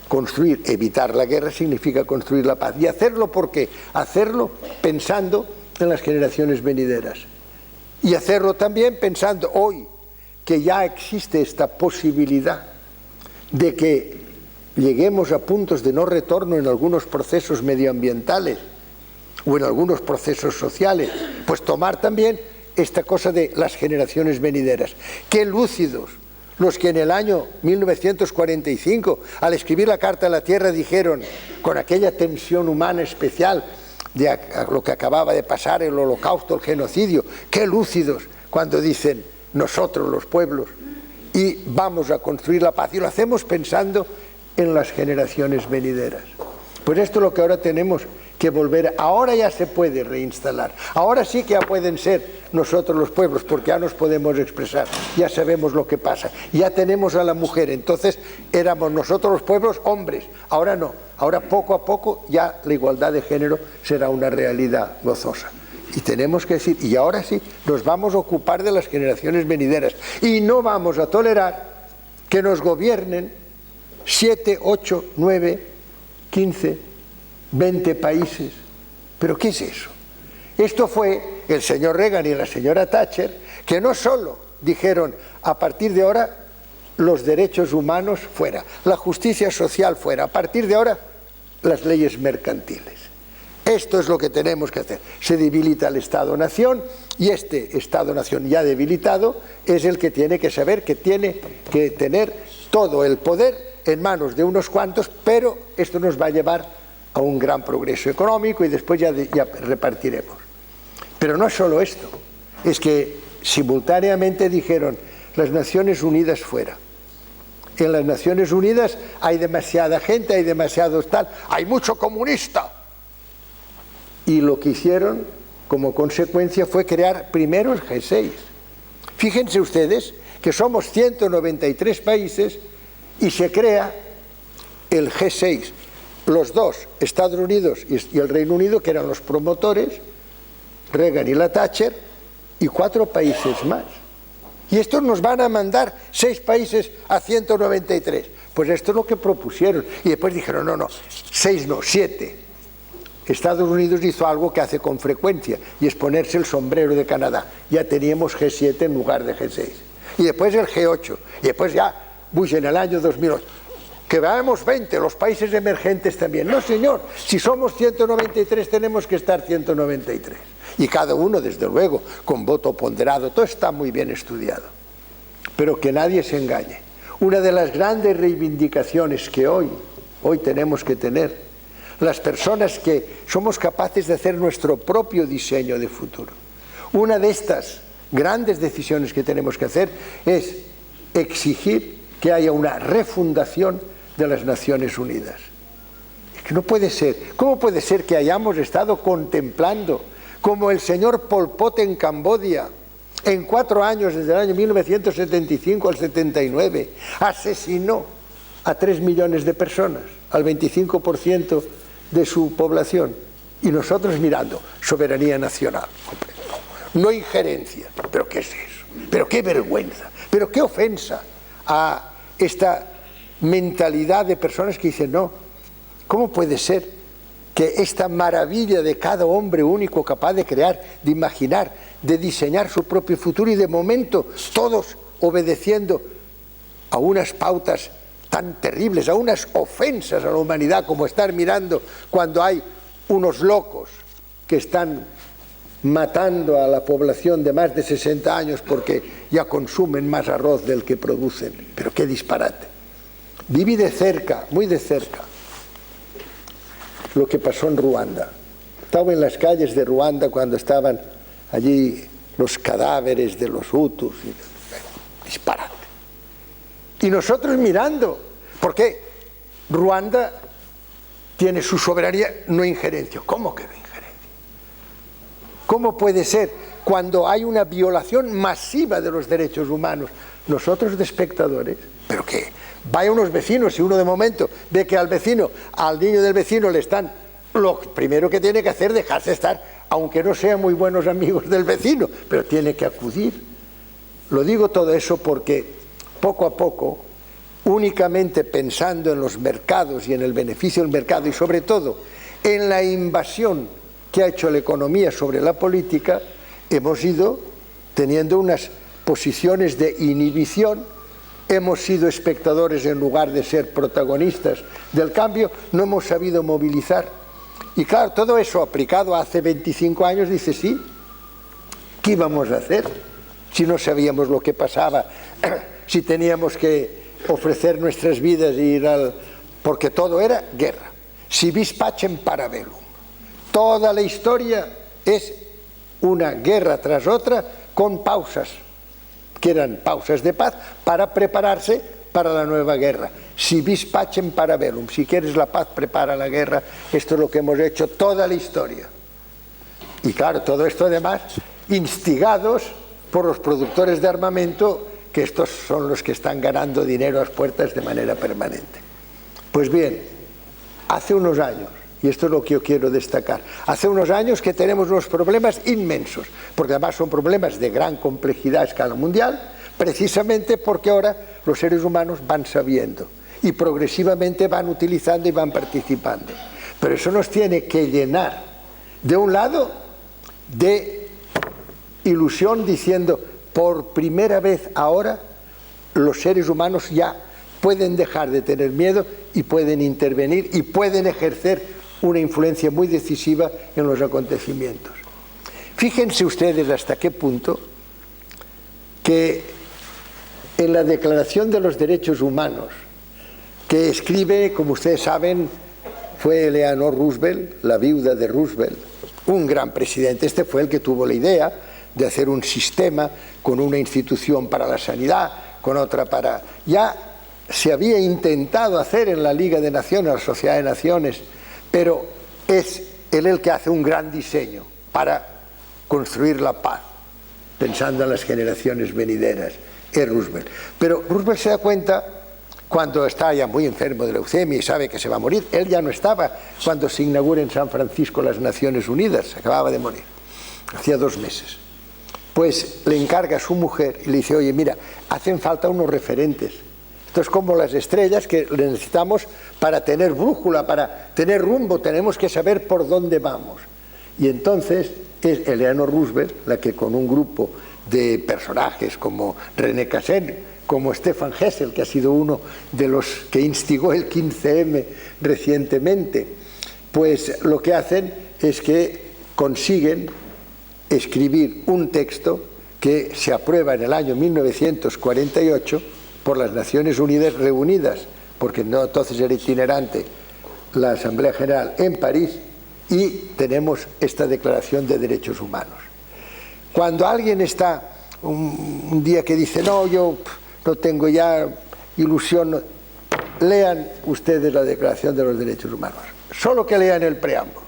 Construir, evitar la guerra significa construir la paz. ¿Y hacerlo por qué? Hacerlo pensando en las generaciones venideras. Y hacerlo también pensando hoy que ya existe esta posibilidad de que lleguemos a puntos de no retorno en algunos procesos medioambientales o en algunos procesos sociales, pues tomar también esta cosa de las generaciones venideras. Qué lúcidos los que en el año 1945, al escribir la Carta a la Tierra, dijeron, con aquella tensión humana especial de lo que acababa de pasar, el holocausto, el genocidio, qué lúcidos cuando dicen nosotros los pueblos y vamos a construir la paz, y lo hacemos pensando en las generaciones venideras. Pues esto es lo que ahora tenemos que volver. Ahora ya se puede reinstalar, ahora sí que ya pueden ser nosotros los pueblos, porque ya nos podemos expresar, ya sabemos lo que pasa, ya tenemos a la mujer. Entonces éramos nosotros los pueblos hombres, ahora no, ahora poco a poco ya la igualdad de género será una realidad gozosa. Y tenemos que decir, y ahora sí, nos vamos a ocupar de las generaciones venideras y no vamos a tolerar que nos gobiernen 7, 8, 9, 15, 20 países. ¿Pero qué es eso? Esto fue el señor Reagan y la señora Thatcher, que no solo dijeron a partir de ahora los derechos humanos fuera, la justicia social fuera, a partir de ahora las leyes mercantiles. Esto es lo que tenemos que hacer. Se debilita el Estado-Nación y este Estado-Nación ya debilitado es el que tiene que saber que tiene que tener todo el poder en manos de unos cuantos, pero esto nos va a llevar a un gran progreso económico y después ya repartiremos. Pero no es solo esto, es que simultáneamente dijeron las Naciones Unidas fuera. En las Naciones Unidas hay demasiada gente, hay demasiados tal, hay mucho comunista. Y lo que hicieron como consecuencia fue crear primero el G6. Fíjense ustedes que somos 193 países y se crea el G6. Los dos, Estados Unidos y el Reino Unido, que eran los promotores, Reagan y la Thatcher, y 4 países más. Y estos nos van a mandar 6 países a 193. Pues esto es lo que propusieron. Y después dijeron, no, 6 no, 7. Estados Unidos hizo algo que hace con frecuencia, y es ponerse el sombrero de Canadá. Ya teníamos G7 en lugar de G6. Y después el G8. Y después ya Bush en el año 2008. Que veamos 20, los países emergentes también. No, señor, si somos 193 tenemos que estar 193. Y cada uno, desde luego, con voto ponderado, todo está muy bien estudiado. Pero que nadie se engañe. Una de las grandes reivindicaciones que hoy tenemos que tener, las personas que somos capaces de hacer nuestro propio diseño de futuro. Una de estas grandes decisiones que tenemos que hacer es exigir que haya una refundación de las Naciones Unidas. Es que no puede ser. ¿Cómo puede ser que hayamos estado contemplando como el señor Pol Pot en Camboya, en 4 años, desde el año 1975 al 79, asesinó a 3 millones de personas, al 25% de su población, y nosotros mirando, soberanía nacional, no injerencia? ¿Pero qué es eso? ¿Pero qué vergüenza? ¿Pero qué ofensa a esta mentalidad de personas que dicen, no, ¿cómo puede ser que esta maravilla de cada hombre único capaz de crear, de imaginar, de diseñar su propio futuro, y de momento todos obedeciendo a unas pautas tan terribles, a unas ofensas a la humanidad, como estar mirando cuando hay unos locos que están matando a la población de más de 60 años porque ya consumen más arroz del que producen? Pero qué disparate. Viví de cerca, muy de cerca, lo que pasó en Ruanda. Estaba en las calles de Ruanda cuando estaban allí los cadáveres de los hutus. Disparate. Y nosotros mirando, ¿Por qué Ruanda tiene su soberanía, no injerencia? ¿Cómo que no injerencia? ¿Cómo puede ser cuando hay una violación masiva de los derechos humanos? Nosotros de espectadores, ¿pero qué? Vaya unos vecinos, si uno de momento ve que al niño del vecino le están... Lo primero que tiene que hacer es dejarse estar, aunque no sean muy buenos amigos del vecino, pero tiene que acudir. Lo digo todo eso porque poco a poco, únicamente pensando en los mercados y en el beneficio del mercado y sobre todo en la invasión que ha hecho la economía sobre la política, hemos ido teniendo unas posiciones de inhibición, hemos sido espectadores en lugar de ser protagonistas del cambio, no hemos sabido movilizar. Y claro, todo eso aplicado hace 25 años, dice, sí, ¿qué íbamos a hacer si no sabíamos lo que pasaba? Si teníamos que ofrecer nuestras vidas e ir al... Porque todo era guerra. Si vis pacem para bellum. Toda la historia es una guerra tras otra con pausas, que eran pausas de paz para prepararse para la nueva guerra. Si vis pacem para bellum, si quieres la paz, prepara la guerra. Esto es lo que hemos hecho toda la historia. Y claro, todo esto además instigados por los productores de armamento, que estos son los que están ganando dinero a las puertas de manera permanente. Pues bien, hace unos años, y esto es lo que yo quiero destacar, hace unos años que tenemos unos problemas inmensos, porque además son problemas de gran complejidad a escala mundial, precisamente porque ahora los seres humanos van sabiendo y progresivamente van utilizando y van participando. Pero eso nos tiene que llenar, de un lado, de ilusión, diciendo, por primera vez ahora los seres humanos ya pueden dejar de tener miedo y pueden intervenir y pueden ejercer una influencia muy decisiva en los acontecimientos. Fíjense ustedes hasta qué punto que en la Declaración de los Derechos Humanos, que escribe, como ustedes saben, fue Eleanor Roosevelt, la viuda de Roosevelt, un gran presidente. Este fue el que tuvo la idea de hacer un sistema con una institución para la sanidad, con otra para... Ya se había intentado hacer en la Liga de Naciones, la Sociedad de Naciones, pero es él el que hace un gran diseño para construir la paz, pensando en las generaciones venideras, es Roosevelt. Pero Roosevelt se da cuenta, cuando está ya muy enfermo de leucemia y sabe que se va a morir, él ya no estaba cuando se inaugura en San Francisco las Naciones Unidas, acababa de morir, hacía 2 meses. Pues le encarga a su mujer y le dice, oye, mira, hacen falta unos referentes. Esto es como las estrellas que necesitamos para tener brújula, para tener rumbo, tenemos que saber por dónde vamos. Y entonces es Eleanor Roosevelt la que, con un grupo de personajes como René Cassin, como Stefan Hessel, que ha sido uno de los que instigó el 15M recientemente, pues lo que hacen es que consiguen escribir un texto que se aprueba en el año 1948 por las Naciones Unidas reunidas, porque no, entonces era itinerante la Asamblea General en París, y tenemos esta Declaración de Derechos Humanos. Cuando alguien está un día que dice, no, yo no tengo ya ilusión, lean ustedes la Declaración de los Derechos Humanos, solo que lean el preámbulo.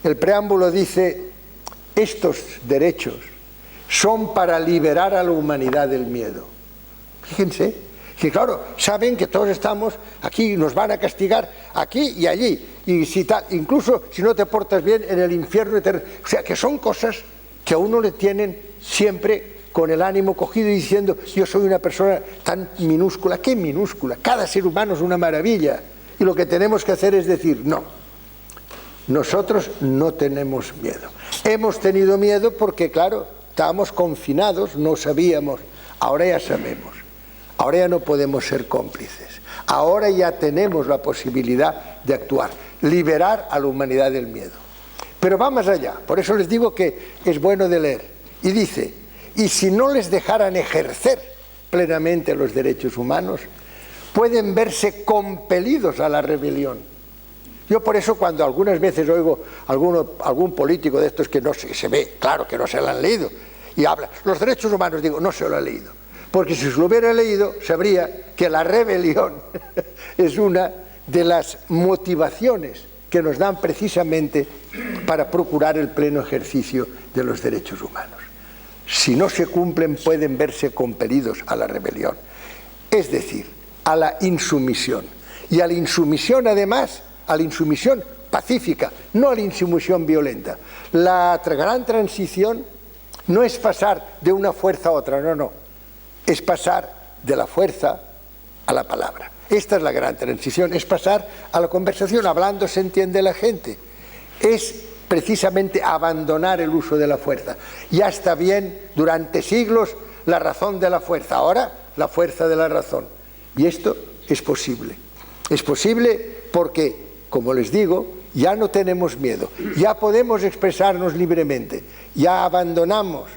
El preámbulo dice, estos derechos son para liberar a la humanidad del miedo. Fíjense, que claro, saben que todos estamos aquí, nos van a castigar aquí y allí, y si tal, incluso si no te portas bien en el infierno eterno. O sea, que son cosas que a uno le tienen siempre con el ánimo cogido y diciendo, yo soy una persona tan minúscula. ¿Qué minúscula? Cada ser humano es una maravilla. Y lo que tenemos que hacer es decir, no, nosotros no tenemos miedo. Hemos tenido miedo porque, claro, estábamos confinados, no sabíamos, ahora ya sabemos. Ahora ya no podemos ser cómplices. Ahora ya tenemos la posibilidad de actuar, liberar a la humanidad del miedo. Pero va más allá, por eso les digo que es bueno de leer. Y dice, y si no les dejaran ejercer plenamente los derechos humanos, pueden verse compelidos a la rebelión. Yo por eso cuando algunas veces oigo algún político de estos que no se ve, claro que no se lo han leído, y habla, los derechos humanos, digo, no se lo ha leído. porque si se lo hubiera leído sabría que la rebelión es una de las motivaciones que nos dan precisamente para procurar el pleno ejercicio de los derechos humanos. Si no se cumplen, pueden verse compelidos a la rebelión, es decir, a la insumisión. Y a la insumisión, además, a la insumisión pacífica, no a la insumisión violenta. La gran transición no es pasar de una fuerza a otra, no, es pasar de la fuerza a la palabra. Esta es la gran transición, es pasar a la conversación. Hablando se entiende la gente. Es precisamente abandonar el uso de la fuerza. Ya está bien durante siglos la razón de la fuerza, ahora la fuerza de la razón. Y esto es posible. Es posible porque, como les digo, ya no tenemos miedo, ya podemos expresarnos libremente, ya abandonamos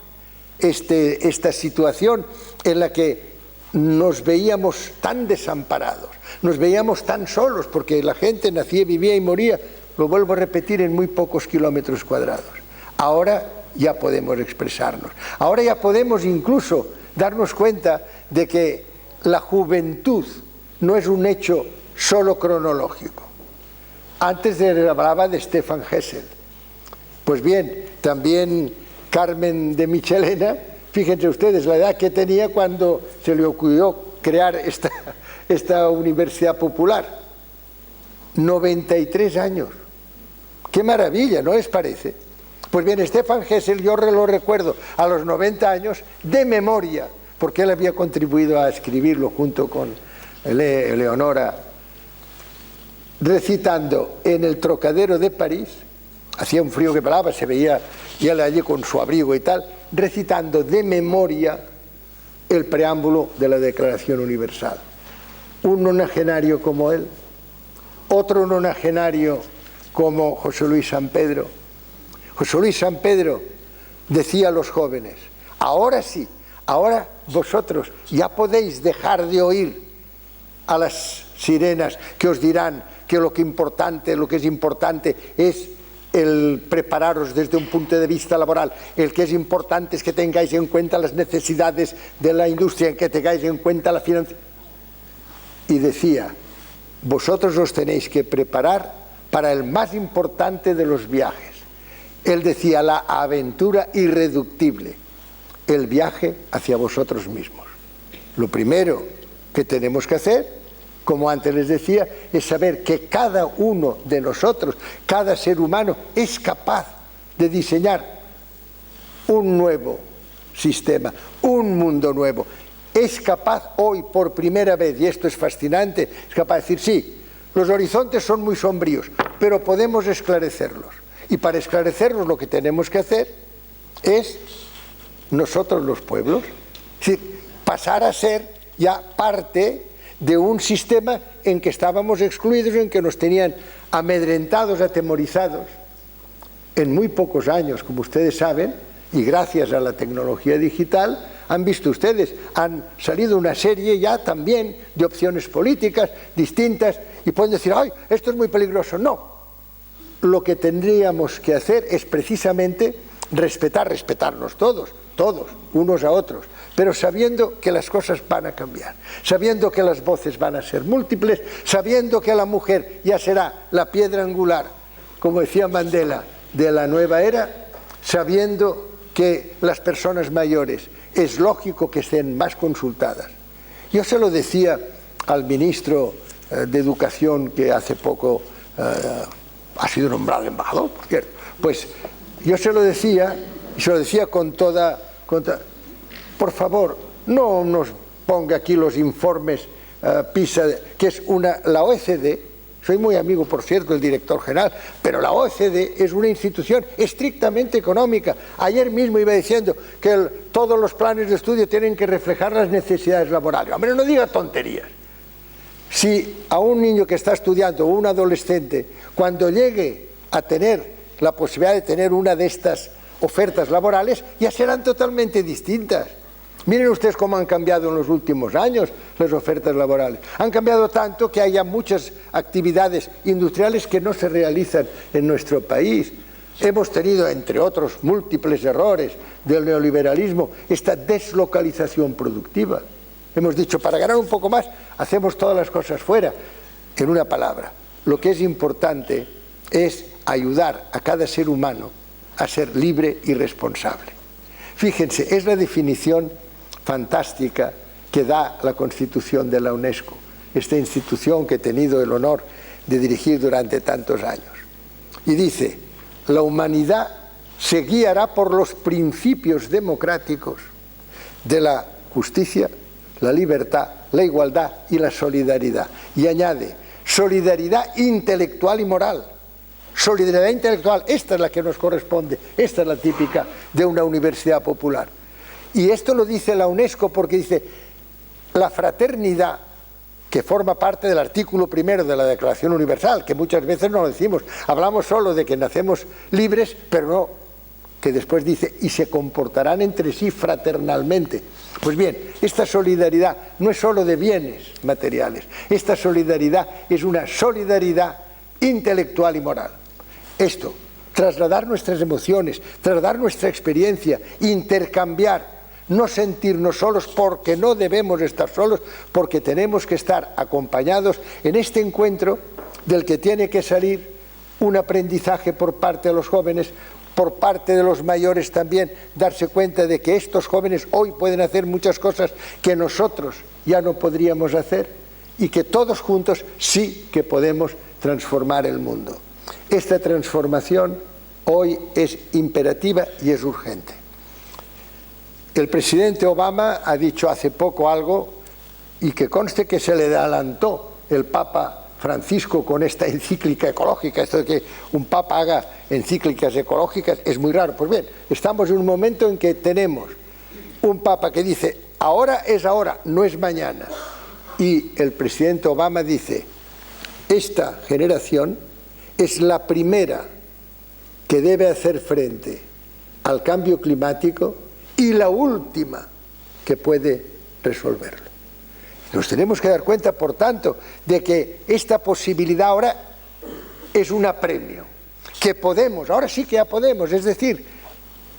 esta situación en la que nos veíamos tan desamparados, nos veíamos tan solos, porque la gente nacía, vivía y moría, lo vuelvo a repetir, en muy pocos kilómetros cuadrados. Ahora ya podemos expresarnos, ahora ya podemos incluso darnos cuenta de que la juventud no es un hecho solo cronológico. Antes hablaba de Stefan Hessel. Pues bien, también Carmen de Michelena, fíjense ustedes la edad que tenía cuando se le ocurrió crear esta universidad popular. 93 años. ¡Qué maravilla! ¿No les parece? Pues bien, Stefan Hessel, yo lo recuerdo a los 90 años de memoria, porque él había contribuido a escribirlo junto con Eleonora, recitando en el Trocadero de París, hacía un frío que pelaba, se veía y él allí con su abrigo y tal, recitando de memoria el preámbulo de la Declaración Universal. Un nonagenario como él, otro nonagenario como José Luis San Pedro. José Luis San Pedro decía a los jóvenes: ahora sí, ahora vosotros ya podéis dejar de oír a las sirenas que os dirán que lo que es importante es el prepararos desde un punto de vista laboral, el que es importante es que tengáis en cuenta las necesidades de la industria, que tengáis en cuenta la financiación. Y decía: vosotros os tenéis que preparar para el más importante de los viajes. Él decía: la aventura irreductible, el viaje hacia vosotros mismos. Lo primero que tenemos que hacer, como antes les decía, es saber que cada uno de nosotros, cada ser humano, es capaz de diseñar un nuevo sistema, un mundo nuevo. Es capaz hoy, por primera vez, y esto es fascinante, es capaz de decir: sí, los horizontes son muy sombríos, pero podemos esclarecerlos. Y para esclarecerlos lo que tenemos que hacer es nosotros los pueblos, es decir, pasar a ser ya parte de un sistema en que estábamos excluidos, en que nos tenían amedrentados, atemorizados. En muy pocos años, como ustedes saben, y gracias a la tecnología digital, han visto ustedes, han salido una serie ya también de opciones políticas distintas, y pueden decir: ¡ay, esto es muy peligroso! No, lo que tendríamos que hacer es precisamente respetarnos todos, unos a otros, pero sabiendo que las cosas van a cambiar, sabiendo que las voces van a ser múltiples, sabiendo que la mujer ya será la piedra angular, como decía Mandela, de la nueva era, sabiendo que las personas mayores es lógico que estén más consultadas. Yo se lo decía al ministro de Educación, que hace poco ha sido nombrado embajador, por cierto. Pues yo se lo decía, y se lo decía con toda... Por favor, no nos ponga aquí los informes PISA, que es la OECD, soy muy amigo, por cierto, del director general, pero la OECD es una institución estrictamente económica. Ayer mismo iba diciendo que todos los planes de estudio tienen que reflejar las necesidades laborales. Hombre, no diga tonterías. Si a un niño que está estudiando o un adolescente, cuando llegue a tener la posibilidad de tener una de estas ofertas laborales, ya serán totalmente distintas. Miren ustedes cómo han cambiado en los últimos años las ofertas laborales. Han cambiado tanto que hay muchas actividades industriales que no se realizan en nuestro país. Hemos tenido, entre otros múltiples errores del neoliberalismo, esta deslocalización productiva. Hemos dicho, para ganar un poco más, hacemos todas las cosas fuera. En una palabra, lo que es importante es ayudar a cada ser humano a ser libre y responsable. Fíjense, es la definición fantástica que da la Constitución de la UNESCO, esta institución que he tenido el honor de dirigir durante tantos años. Y dice, la humanidad se guiará por los principios democráticos de la justicia, la libertad, la igualdad y la solidaridad. Y añade, solidaridad intelectual y moral. Solidaridad intelectual, esta es la que nos corresponde, esta es la típica de una universidad popular. Y esto lo dice la UNESCO porque dice, la fraternidad, que forma parte del artículo primero de la Declaración Universal, que muchas veces no lo decimos, hablamos solo de que nacemos libres, pero no, que después dice, y se comportarán entre sí fraternalmente. Pues bien, esta solidaridad no es solo de bienes materiales, esta solidaridad es una solidaridad intelectual y moral. Esto, trasladar nuestras emociones, trasladar nuestra experiencia, intercambiar, no sentirnos solos porque no debemos estar solos, porque tenemos que estar acompañados en este encuentro del que tiene que salir un aprendizaje por parte de los jóvenes, por parte de los mayores también, darse cuenta de que estos jóvenes hoy pueden hacer muchas cosas que nosotros ya no podríamos hacer y que todos juntos sí que podemos transformar el mundo. Esta transformación hoy es imperativa y es urgente. El presidente Obama ha dicho hace poco algo y que conste que se le adelantó el Papa Francisco con esta encíclica ecológica. Esto de que un Papa haga encíclicas ecológicas es muy raro. Pues bien, estamos en un momento en que tenemos un Papa que dice ahora es ahora, no es mañana. Y el presidente Obama dice, esta generación es la primera que debe hacer frente al cambio climático y la última que puede resolverlo. Nos tenemos que dar cuenta, por tanto, de que esta posibilidad ahora es un apremio, que podemos, ahora sí que ya podemos, es decir,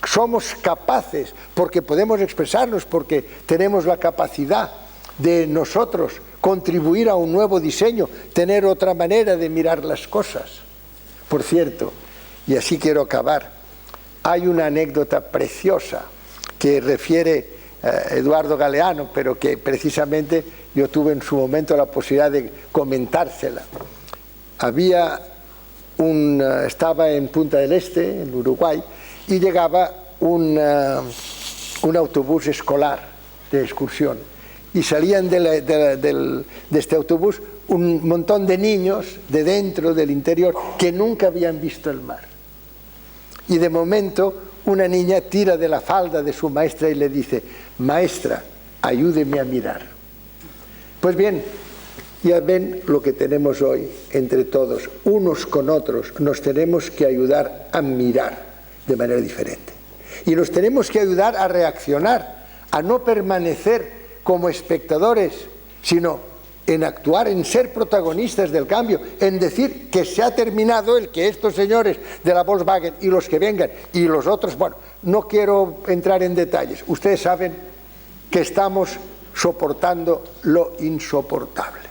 somos capaces, porque podemos expresarnos, porque tenemos la capacidad de nosotros contribuir a un nuevo diseño, tener otra manera de mirar las cosas. Por cierto, y así quiero acabar, hay una anécdota preciosa que refiere Eduardo Galeano, pero que precisamente yo tuve en su momento la posibilidad de comentársela. Estaba en Punta del Este, en Uruguay, y llegaba un autobús escolar de excursión, y salían de este autobús un montón de niños de dentro, del interior, que nunca habían visto el mar. Y de momento una niña tira de la falda de su maestra y le dice, maestra, ayúdeme a mirar. Pues bien, ya ven lo que tenemos hoy entre todos, unos con otros, nos tenemos que ayudar a mirar de manera diferente. Y nos tenemos que ayudar a reaccionar, a no permanecer como espectadores, sino en actuar, en ser protagonistas del cambio, en decir que se ha terminado el que estos señores de la Volkswagen y los que vengan y los otros, bueno, no quiero entrar en detalles, ustedes saben que estamos soportando lo insoportable,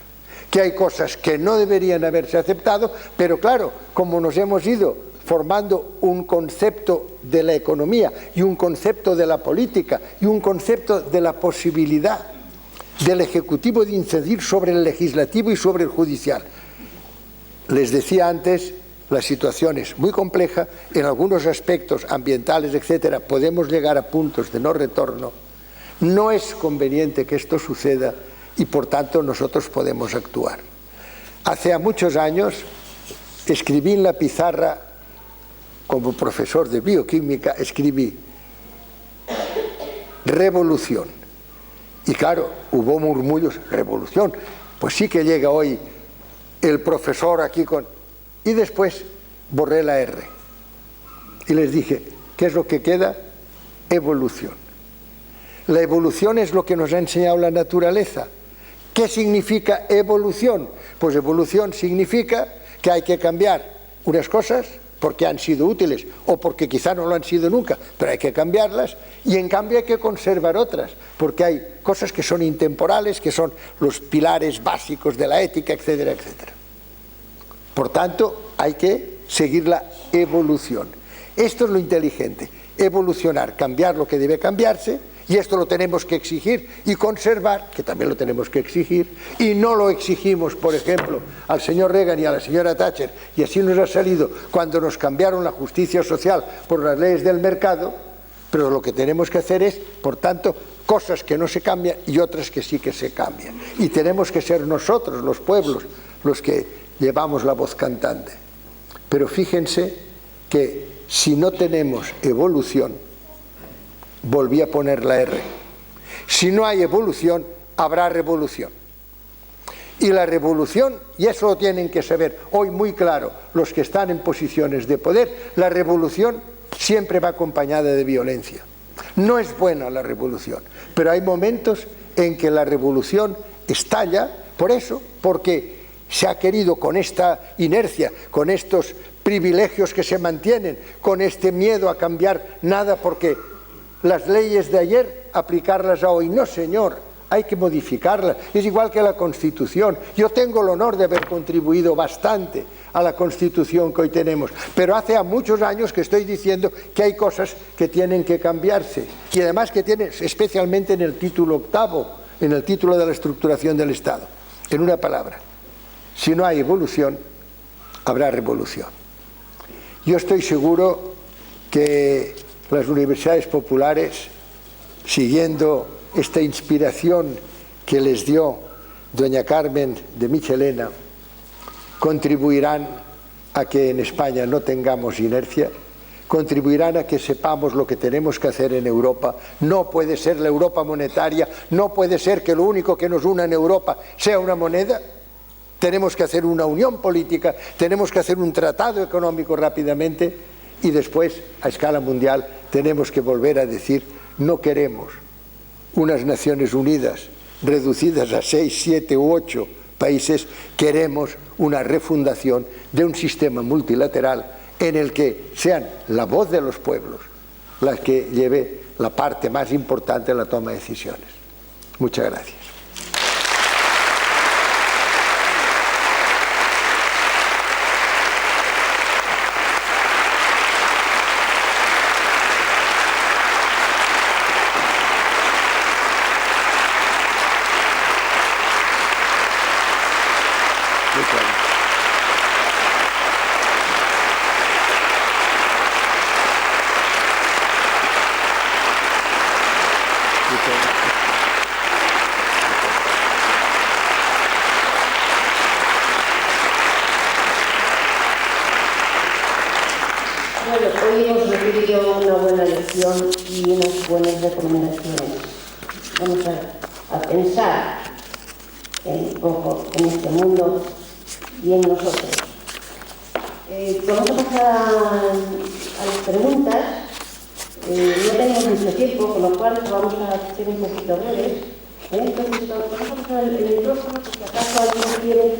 que hay cosas que no deberían haberse aceptado, pero claro, como nos hemos ido formando un concepto de la economía y un concepto de la política y un concepto de la posibilidad del Ejecutivo de incidir sobre el Legislativo y sobre el Judicial. Les decía antes, la situación es muy compleja, en algunos aspectos ambientales, etcétera, podemos llegar a puntos de no retorno. No es conveniente que esto suceda y por tanto nosotros podemos actuar. Hace muchos años escribí en la pizarra, como profesor de bioquímica, escribí revolución. Y claro, hubo murmullos, revolución, pues sí que llega hoy el profesor aquí con... Y después borré la R. Y les dije, ¿qué es lo que queda? Evolución. La evolución es lo que nos ha enseñado la naturaleza. ¿Qué significa evolución? Pues evolución significa que hay que cambiar unas cosas porque han sido útiles o porque quizá no lo han sido nunca, pero hay que cambiarlas, y en cambio hay que conservar otras, porque hay cosas que son intemporales, que son los pilares básicos de la ética, etcétera, etcétera. Por tanto, hay que seguir la evolución. Esto es lo inteligente, evolucionar, cambiar lo que debe cambiarse, y esto lo tenemos que exigir y conservar, que también lo tenemos que exigir, y no lo exigimos, por ejemplo, al señor Reagan y a la señora Thatcher, y así nos ha salido cuando nos cambiaron la justicia social por las leyes del mercado, pero lo que tenemos que hacer es, por tanto, cosas que no se cambian y otras que sí que se cambian. Y tenemos que ser nosotros, los pueblos, los que llevamos la voz cantante. Pero fíjense que si no tenemos evolución, volví a poner la R, si no hay evolución, habrá revolución. Y la revolución, y eso lo tienen que saber hoy muy claro los que están en posiciones de poder, la revolución siempre va acompañada de violencia. No es buena la revolución, pero hay momentos en que la revolución estalla, por eso, porque se ha querido con esta inercia, con estos privilegios que se mantienen, con este miedo a cambiar nada, porque las leyes de ayer aplicarlas a hoy. No, señor, hay que modificarlas. Es igual que la Constitución. Yo tengo el honor de haber contribuido bastante a la Constitución que hoy tenemos, pero hace muchos años que estoy diciendo que hay cosas que tienen que cambiarse, y además que tienen, especialmente en el título octavo, en el título de la estructuración del Estado. En una palabra, si no hay evolución, habrá revolución. Yo estoy seguro que las universidades populares, siguiendo esta inspiración que les dio doña Carmen de Michelena, contribuirán a que en España no tengamos inercia, contribuirán a que sepamos lo que tenemos que hacer en Europa. No puede ser la Europa monetaria, no puede ser que lo único que nos una en Europa sea una moneda. Tenemos que hacer una unión política, tenemos que hacer un tratado económico rápidamente, y después, a escala mundial, tenemos que volver a decir: no queremos unas Naciones Unidas reducidas a 6, 7 u 8 países, queremos una refundación de un sistema multilateral en el que sean la voz de los pueblos la que lleve la parte más importante en la toma de decisiones. Muchas gracias. Bueno, hoy hemos recibido una buena lección y unas buenas recomendaciones. Vamos a pensar un poco en este mundo y en nosotros. Vamos a pasar a las preguntas. No tenemos mucho tiempo, con lo cual vamos a ser un poquito breves. Entonces, vamos a pasar el micrófono, por si acaso alguien quiere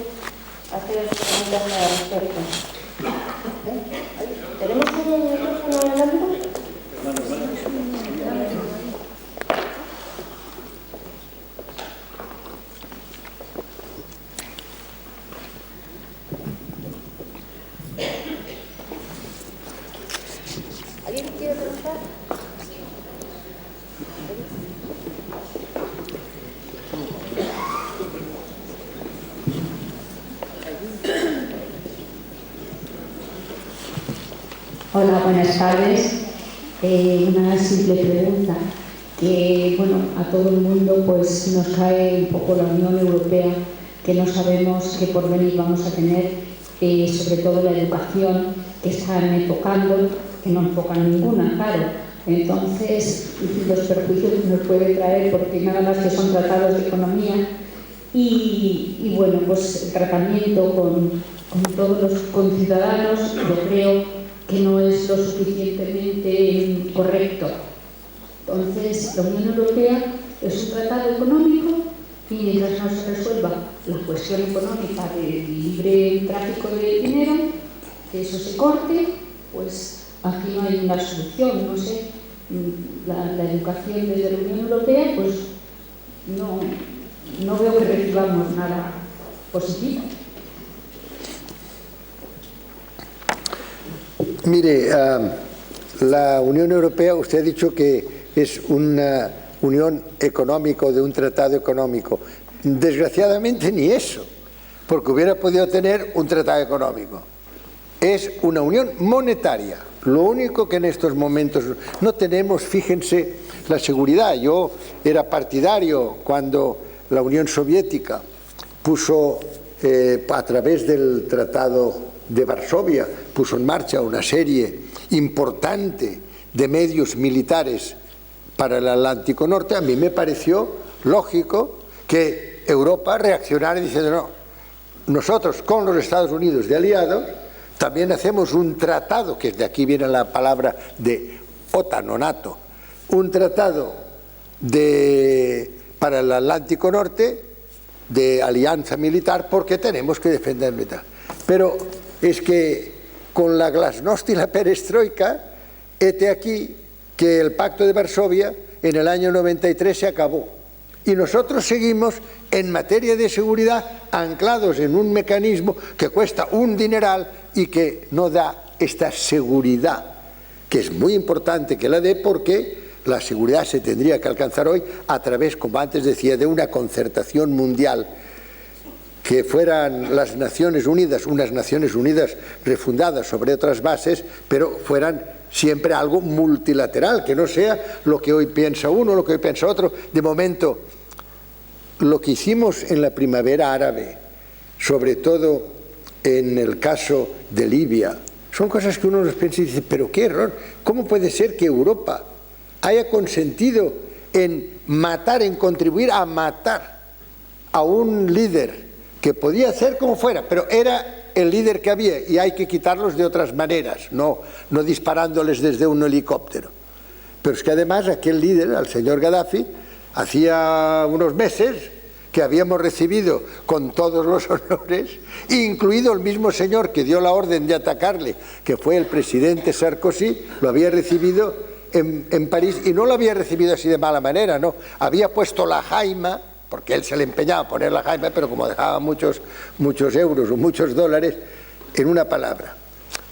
hacer preguntas al respecto. ¿Tenemos un micrófono en el ámbito? ¿Alguien quiere preguntar? Hola, buenas tardes. Una simple pregunta. Que, bueno, a todo el mundo pues nos cae un poco la Unión Europea, que no sabemos qué porvenir vamos a tener, sobre todo la educación que están enfocando, que no enfocan ninguna, claro. Entonces, los perjuicios que nos puede traer, porque nada más que son tratados de economía, y bueno, pues el tratamiento con todos los conciudadanos, yo creo que no es lo suficientemente correcto. Entonces, la Unión Europea es un tratado económico, y mientras no se resuelva la cuestión económica del libre tráfico de dinero, que eso se corte, pues aquí no hay una solución, no sé, la educación desde la Unión Europea, pues no veo que recibamos nada positivo. Mire, la Unión Europea, usted ha dicho que es una unión económica, de un tratado económico. Desgraciadamente ni eso, porque hubiera podido tener un tratado económico. Es una unión monetaria. Lo único que en estos momentos no tenemos, fíjense, la seguridad. Yo era partidario cuando la Unión Soviética puso, a través del Tratado de Varsovia, puso en marcha una serie importante de medios militares para el Atlántico Norte. A mí me pareció lógico que Europa reaccionara diciendo no, nosotros con los Estados Unidos de aliados también hacemos un tratado, que de aquí viene la palabra de OTAN o NATO, un tratado para el Atlántico Norte de alianza militar, porque tenemos que defender militar. Pero es que con la glasnost y la perestroika, hete aquí que el Pacto de Varsovia en el año 93 se acabó. Y nosotros seguimos en materia de seguridad anclados en un mecanismo que cuesta un dineral y que no da esta seguridad, que es muy importante que la dé, porque la seguridad se tendría que alcanzar hoy a través, como antes decía, de una concertación mundial, que fueran las Naciones Unidas, unas Naciones Unidas refundadas sobre otras bases, pero fueran siempre algo multilateral, que no sea lo que hoy piensa uno, lo que hoy piensa otro. De momento, lo que hicimos en la primavera árabe, sobre todo en el caso de Libia, son cosas que uno los piensa y dice, pero qué error, ¿cómo puede ser que Europa haya consentido en matar, en contribuir a matar a un líder que podía hacer como fuera, pero era el líder que había, y hay que quitarlos de otras maneras, no disparándoles desde un helicóptero? Pero es que además aquel líder, al señor Gaddafi, hacía unos meses que habíamos recibido con todos los honores, incluido el mismo señor que dio la orden de atacarle, que fue el presidente Sarkozy, lo había recibido en París, y no lo había recibido así de mala manera, no, había puesto la jaima, porque él se le empeñaba a poner la jaima, pero como dejaba muchos euros o muchos dólares, en una palabra,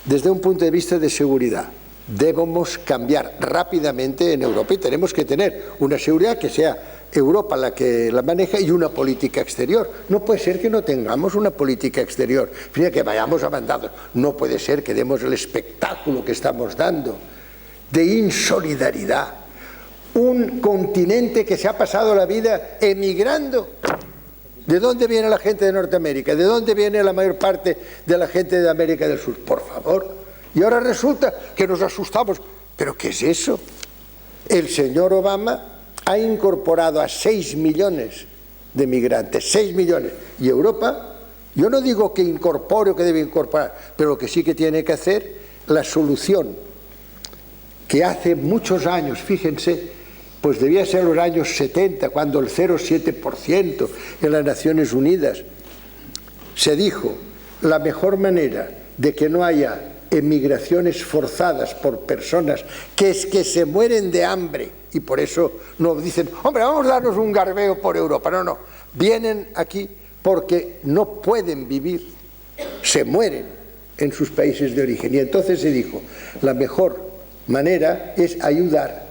desde un punto de vista de seguridad, debemos cambiar rápidamente en Europa, y tenemos que tener una seguridad que sea Europa la que la maneja, y una política exterior. No puede ser que no tengamos una política exterior, fíjate, que vayamos avanzados. No puede ser que demos el espectáculo que estamos dando de insolidaridad. Un continente que se ha pasado la vida emigrando. ¿De dónde viene la gente de Norteamérica? ¿De dónde viene la mayor parte de la gente de América del Sur? Por favor. Y ahora resulta que nos asustamos. ¿Pero qué es eso? El señor Obama ha incorporado a 6 millones de migrantes, 6 millones. Y Europa, yo no digo que incorpore o que debe incorporar, pero lo que sí que tiene que hacer, la solución que hace muchos años, fíjense, pues debía ser los años 70, cuando el 0,7% en las Naciones Unidas se dijo, la mejor manera de que no haya emigraciones forzadas por personas que se mueren de hambre, y por eso no dicen, hombre, vamos a darnos un garbeo por Europa. No, vienen aquí porque no pueden vivir, se mueren en sus países de origen. Y entonces se dijo, la mejor manera es ayudar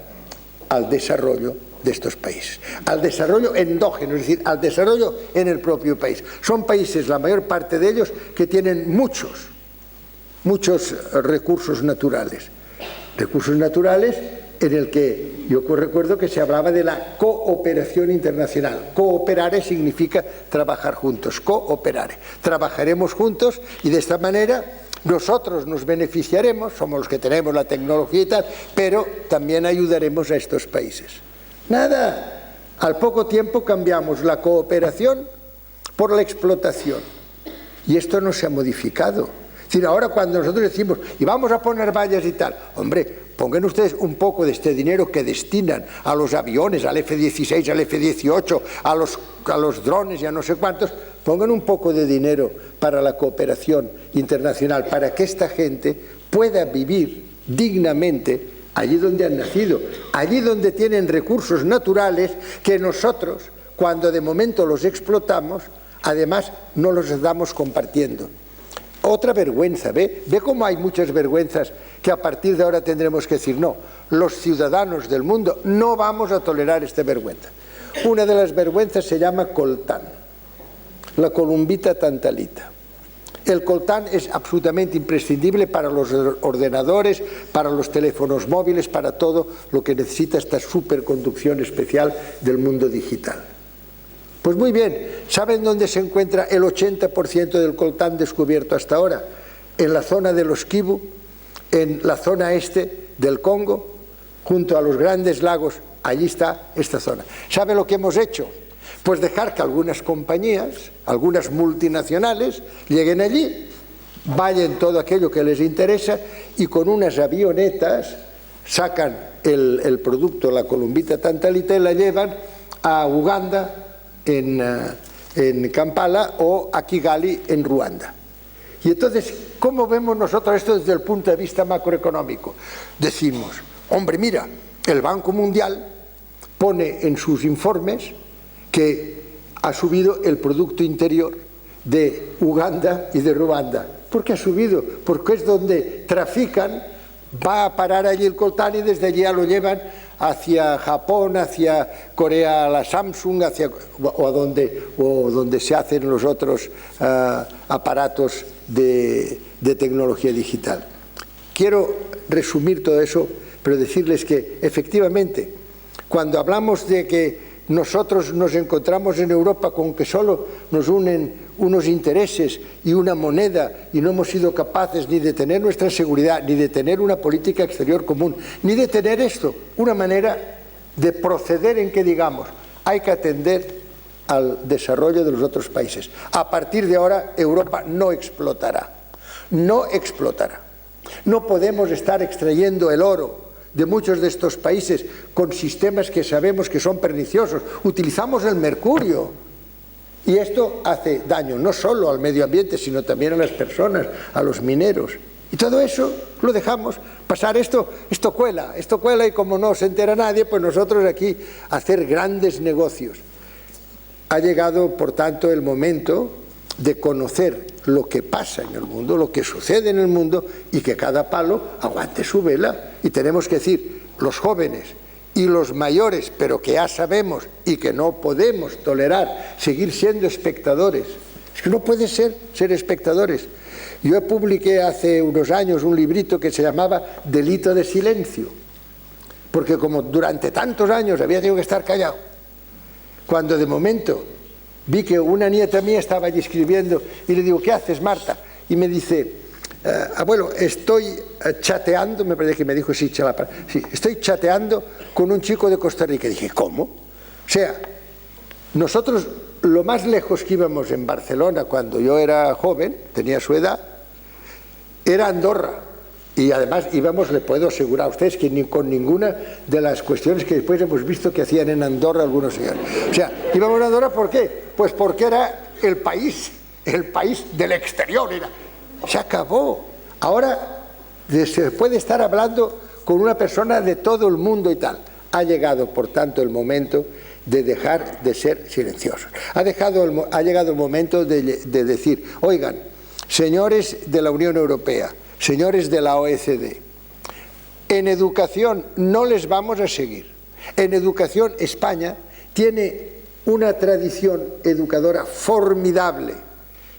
al desarrollo de estos países, al desarrollo endógeno, es decir, al desarrollo en el propio país. Son países, la mayor parte de ellos, que tienen muchos recursos naturales en el que yo recuerdo que se hablaba de la cooperación internacional. Cooperare significa trabajar juntos, cooperare. Trabajaremos juntos y de esta manera nosotros nos beneficiaremos, somos los que tenemos la tecnología y tal, pero también ayudaremos a estos países. Nada, al poco tiempo cambiamos la cooperación por la explotación. Y esto no se ha modificado. Es decir, ahora cuando nosotros decimos, y vamos a poner vallas y tal, hombre, pongan ustedes un poco de este dinero que destinan a los aviones, al F-16, al F-18, a los drones y a no sé cuántos, pongan un poco de dinero para la cooperación internacional, para que esta gente pueda vivir dignamente allí donde han nacido, allí donde tienen recursos naturales que nosotros, cuando de momento los explotamos, además no los estamos compartiendo. Otra vergüenza, ¿ve cómo hay muchas vergüenzas que a partir de ahora tendremos que decir no? Los ciudadanos del mundo no vamos a tolerar esta vergüenza. Una de las vergüenzas se llama coltán, la columbita tantalita. El coltán es absolutamente imprescindible para los ordenadores, para los teléfonos móviles, para todo lo que necesita esta superconducción especial del mundo digital. Pues muy bien, ¿saben dónde se encuentra el 80% del coltán descubierto hasta ahora? En la zona de los Kivu, en la zona este del Congo, junto a los grandes lagos, allí está esta zona. ¿Sabe lo que hemos hecho? Pues dejar que algunas compañías, algunas multinacionales, lleguen allí, vayan todo aquello que les interesa y con unas avionetas sacan el producto, la columbita tantalita, y la llevan a Uganda, en Kampala, o a Kigali, en Ruanda. Y entonces, ¿cómo vemos nosotros esto desde el punto de vista macroeconómico? Decimos, hombre, mira, el Banco Mundial pone en sus informes que ha subido el Producto Interior de Uganda y de Ruanda. ¿Por qué ha subido? Porque es donde trafican, va a parar allí el coltán y desde allí ya lo llevan hacia Japón, hacia Corea, la Samsung, o donde se hacen los otros aparatos de tecnología digital. Quiero resumir todo eso, pero decirles que efectivamente, cuando hablamos de que nosotros nos encontramos en Europa con que solo nos unen unos intereses y una moneda y no hemos sido capaces ni de tener nuestra seguridad, ni de tener una política exterior común, ni de tener esto, una manera de proceder en que digamos, hay que atender al desarrollo de los otros países. A partir de ahora, Europa no explotará, no explotará. No podemos estar extrayendo el oro de muchos de estos países con sistemas que sabemos que son perniciosos. Utilizamos el mercurio y esto hace daño no solo al medio ambiente, sino también a las personas, a los mineros. Y todo eso lo dejamos pasar. Esto cuela y como no se entera nadie, pues nosotros aquí a hacer grandes negocios. Ha llegado, por tanto, el momento de conocer lo que pasa en el mundo, lo que sucede en el mundo, y que cada palo aguante su vela. Y tenemos que decir, los jóvenes y los mayores, pero que ya sabemos y que no podemos tolerar seguir siendo espectadores. Es que no puede ser espectadores. Yo publiqué hace unos años un librito que se llamaba Delito de silencio, porque como durante tantos años había tenido que estar callado, cuando de momento vi que una nieta mía estaba allí escribiendo y le digo, ¿qué haces, Marta? Y me dice, abuelo, estoy chateando, me parece que me dijo, sí, estoy chateando con un chico de Costa Rica. Y dije, ¿cómo? O sea, nosotros lo más lejos que íbamos en Barcelona cuando yo era joven, tenía su edad, era Andorra. Y además íbamos, le puedo asegurar a ustedes, que ni con ninguna de las cuestiones que después hemos visto que hacían en Andorra algunos señores. O sea, íbamos a Andorra, ¿por qué? Pues porque era el país del exterior. Se acabó. Ahora se puede estar hablando con una persona de todo el mundo y tal. Ha llegado, por tanto, el momento de dejar de ser silenciosos. Ha llegado el momento de decir, oigan, señores de la Unión Europea, señores de la OECD, en educación no les vamos a seguir. En educación España tiene una tradición educadora formidable,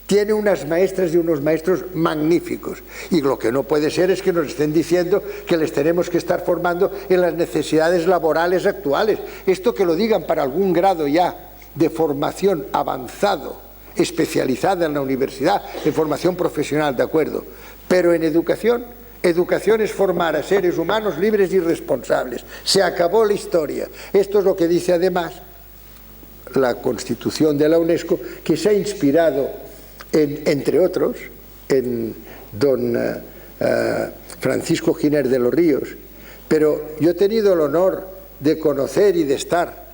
tiene unas maestras y unos maestros magníficos, y lo que no puede ser es que nos estén diciendo que les tenemos que estar formando en las necesidades laborales actuales. Esto que lo digan para algún grado ya de formación avanzado, especializada en la universidad, en formación profesional, de acuerdo, pero en educación es formar a seres humanos libres y responsables. Se acabó la historia. Esto es lo que dice además la Constitución de la UNESCO, que se ha inspirado entre otros, en don Francisco Giner de los Ríos. Pero yo he tenido el honor de conocer y de estar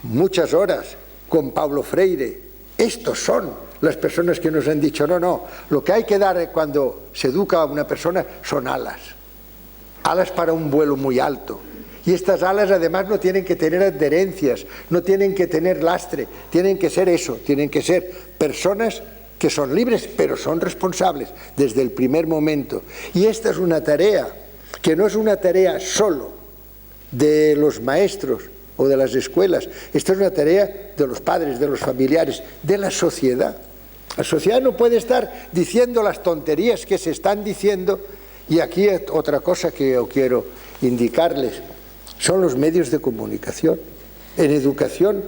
muchas horas con Paulo Freire. Estos son las personas que nos han dicho, no, lo que hay que dar cuando se educa a una persona son alas para un vuelo muy alto. Y estas alas además no tienen que tener adherencias, no tienen que tener lastre, tienen que ser eso, tienen que ser personas que son libres, pero son responsables desde el primer momento. Y esta es una tarea que no es una tarea solo de los maestros o de las escuelas, esta es una tarea de los padres, de los familiares, de la sociedad. La sociedad no puede estar diciendo las tonterías que se están diciendo. Y aquí otra cosa que yo quiero indicarles, son los medios de comunicación. En educación,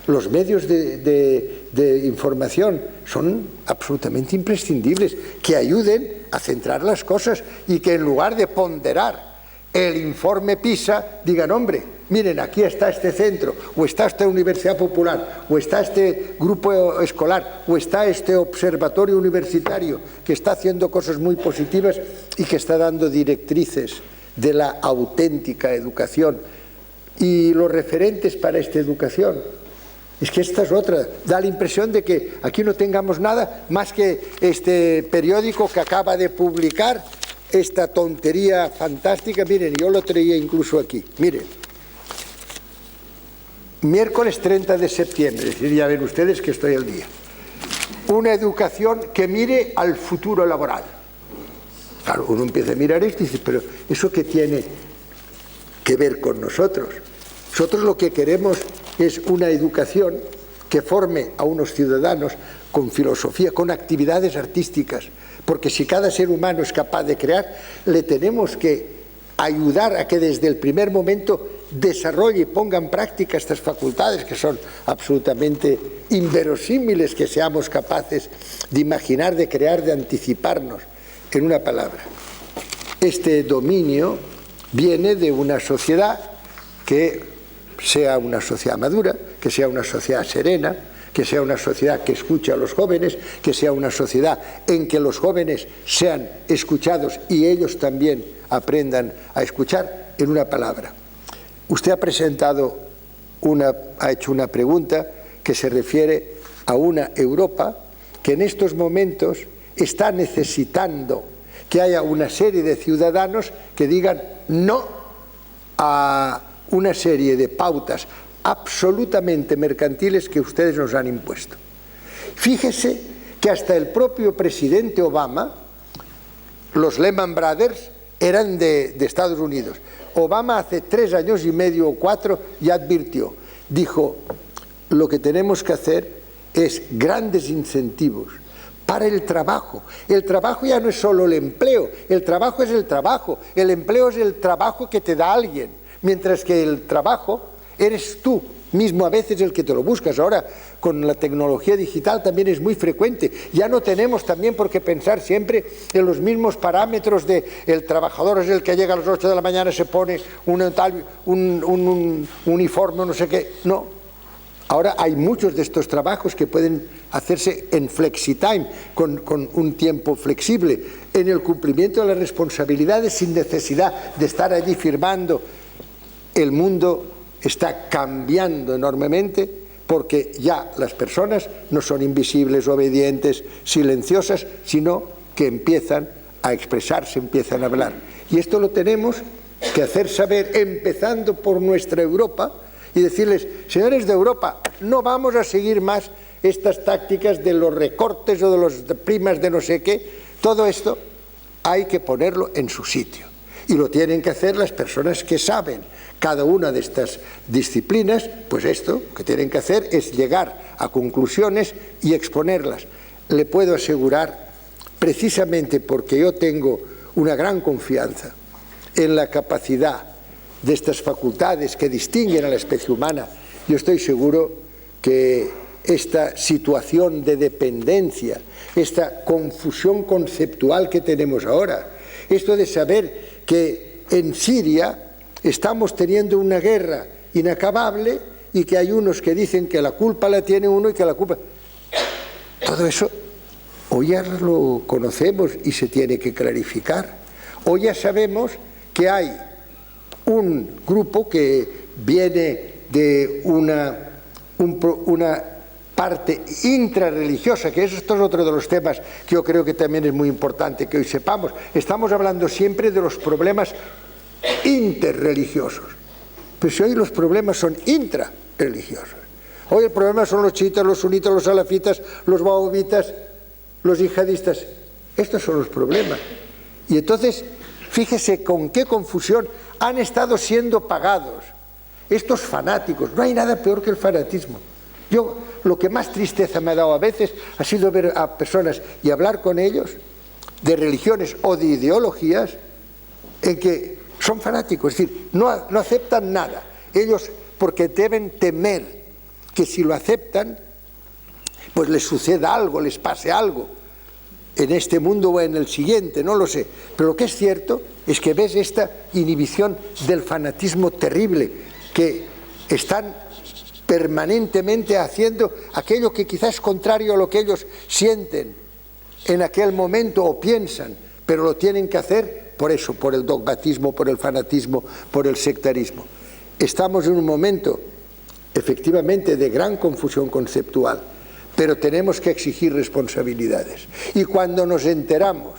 los medios de información son absolutamente imprescindibles, que ayuden a centrar las cosas y que en lugar de ponderar el informe PISA, digan, hombre, miren, aquí está este centro, o está esta universidad popular, o está este grupo escolar, o está este observatorio universitario que está haciendo cosas muy positivas y que está dando directrices de la auténtica educación y los referentes para esta educación. Es que esta es otra, da la impresión de que aquí no tengamos nada más que este periódico que acaba de publicar esta tontería fantástica. Miren, yo lo traía incluso aquí, miren, miércoles 30 de septiembre, es decir, ya ven ustedes que estoy al día, una educación que mire al futuro laboral. Claro, uno empieza a mirar esto y dice, pero ¿eso qué tiene que ver con nosotros? Nosotros lo que queremos es una educación que forme a unos ciudadanos con filosofía, con actividades artísticas, porque si cada ser humano es capaz de crear, le tenemos que ayudar a que desde el primer momento desarrolle y ponga en práctica estas facultades que son absolutamente inverosímiles, que seamos capaces de imaginar, de crear, de anticiparnos. En una palabra, este dominio viene de una sociedad que sea una sociedad madura, que sea una sociedad serena, que sea una sociedad que escuche a los jóvenes, que sea una sociedad en que los jóvenes sean escuchados y ellos también aprendan a escuchar. En una palabra, usted ha hecho una pregunta que se refiere a una Europa que en estos momentos está necesitando que haya una serie de ciudadanos que digan no a una serie de pautas absolutamente mercantiles que ustedes nos han impuesto. Fíjese que hasta el propio presidente Obama, los Lehman Brothers eran de Estados Unidos. Obama hace 3 años y medio o 4 ya advirtió, dijo, lo que tenemos que hacer es grandes incentivos para el trabajo. El trabajo ya no es solo el empleo, el trabajo es el trabajo, el empleo es el trabajo que te da alguien, mientras que el trabajo eres tú mismo a veces el que te lo buscas. Ahora con la tecnología digital también es muy frecuente, ya no tenemos también por qué pensar siempre en los mismos parámetros de el trabajador es el que llega a las 8 de la mañana, se pone un uniforme, no sé qué, no. Ahora hay muchos de estos trabajos que pueden hacerse en flexitime, con un tiempo flexible, en el cumplimiento de las responsabilidades sin necesidad de estar allí firmando. El mundo está cambiando enormemente porque ya las personas no son invisibles, obedientes, silenciosas, sino que empiezan a expresarse, empiezan a hablar. Y esto lo tenemos que hacer saber, empezando por nuestra Europa, y decirles, señores de Europa, no vamos a seguir más estas tácticas de los recortes o de las primas de no sé qué. Todo esto hay que ponerlo en su sitio. Y lo tienen que hacer las personas que saben cada una de estas disciplinas. Pues esto que tienen que hacer es llegar a conclusiones y exponerlas. Le puedo asegurar, precisamente porque yo tengo una gran confianza en la capacidad de estas facultades que distinguen a la especie humana, yo estoy seguro que esta situación de dependencia, esta confusión conceptual que tenemos ahora, esto de saber que en Siria estamos teniendo una guerra inacabable y que hay unos que dicen que la culpa la tiene uno y que la culpa... Todo eso hoy ya lo conocemos y se tiene que clarificar. Hoy ya sabemos que hay un grupo que viene de una parte intrarreligiosa, que esto es otro de los temas que yo creo que también es muy importante que hoy sepamos. Estamos hablando siempre de los problemas interreligiosos, pero si hoy los problemas son intrarreligiosos. Hoy el problema son los chiitas, los sunitas, los salafitas, los wahabitas, los yihadistas. Estos son los problemas. Y entonces, fíjese con qué confusión han estado siendo pagados estos fanáticos. No hay nada peor que el fanatismo. Yo, lo que más tristeza me ha dado a veces ha sido ver a personas y hablar con ellos de religiones o de ideologías en que son fanáticos, es decir, no aceptan nada. Ellos, porque deben temer que si lo aceptan, pues les suceda algo, les pase algo, en este mundo o en el siguiente, no lo sé. Pero lo que es cierto es que ves esta inhibición del fanatismo terrible, que están permanentemente haciendo aquello que quizás es contrario a lo que ellos sienten en aquel momento o piensan, pero lo tienen que hacer por eso, por el dogmatismo, por el fanatismo, por el sectarismo. Estamos en un momento, efectivamente, de gran confusión conceptual, pero tenemos que exigir responsabilidades. Y cuando nos enteramos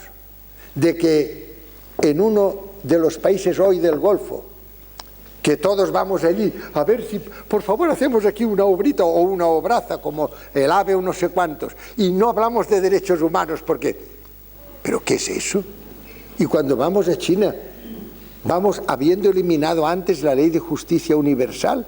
de que en uno de los países hoy del Golfo, que todos vamos allí a ver si, por favor, hacemos aquí una obrita o una obraza como el AVE o no sé cuántos, y no hablamos de derechos humanos porque, ¿pero qué es eso? Y cuando vamos a China, vamos habiendo eliminado antes la ley de justicia universal.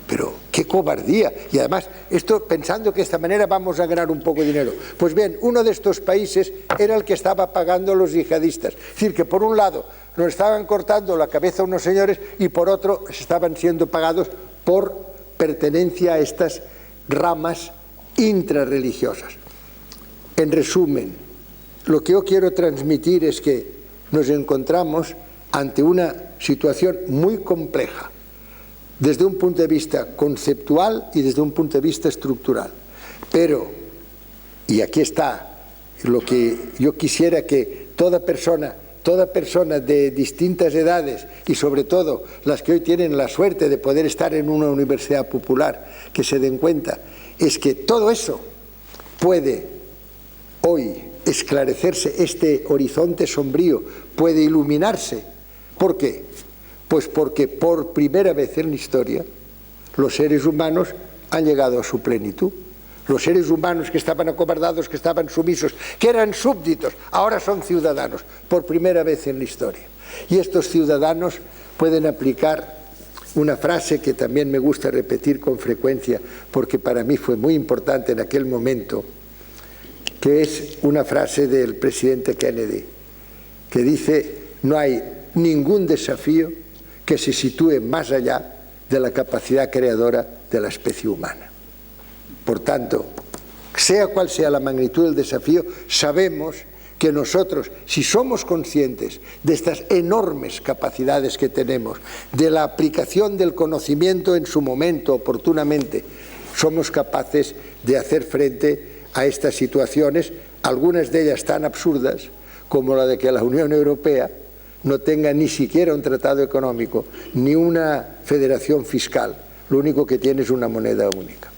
Pero qué cobardía. Y además, esto pensando que de esta manera vamos a ganar un poco de dinero. Pues bien, uno de estos países era el que estaba pagando a los yihadistas. Es decir, que por un lado nos estaban cortando la cabeza unos señores y por otro estaban siendo pagados por pertenencia a estas ramas intrarreligiosas. En resumen, lo que yo quiero transmitir es que nos encontramos ante una situación muy compleja, desde un punto de vista conceptual y desde un punto de vista estructural. Pero, y aquí está lo que yo quisiera que toda persona de distintas edades y sobre todo las que hoy tienen la suerte de poder estar en una universidad popular, que se den cuenta, es que todo eso puede hoy esclarecerse, este horizonte sombrío puede iluminarse. ¿Por qué? Pues porque por primera vez en la historia los seres humanos han llegado a su plenitud. Los seres humanos que estaban acobardados, que estaban sumisos, que eran súbditos, ahora son ciudadanos, por primera vez en la historia. Y estos ciudadanos pueden aplicar una frase que también me gusta repetir con frecuencia, porque para mí fue muy importante en aquel momento, que es una frase del presidente Kennedy, que dice: no hay ningún desafío que se sitúe más allá de la capacidad creadora de la especie humana. Por tanto, sea cual sea la magnitud del desafío, sabemos que nosotros, si somos conscientes de estas enormes capacidades que tenemos, de la aplicación del conocimiento en su momento, oportunamente, somos capaces de hacer frente a estas situaciones, algunas de ellas tan absurdas como la de que la Unión Europea no tenga ni siquiera un tratado económico, ni una federación fiscal. Lo único que tiene es una moneda única.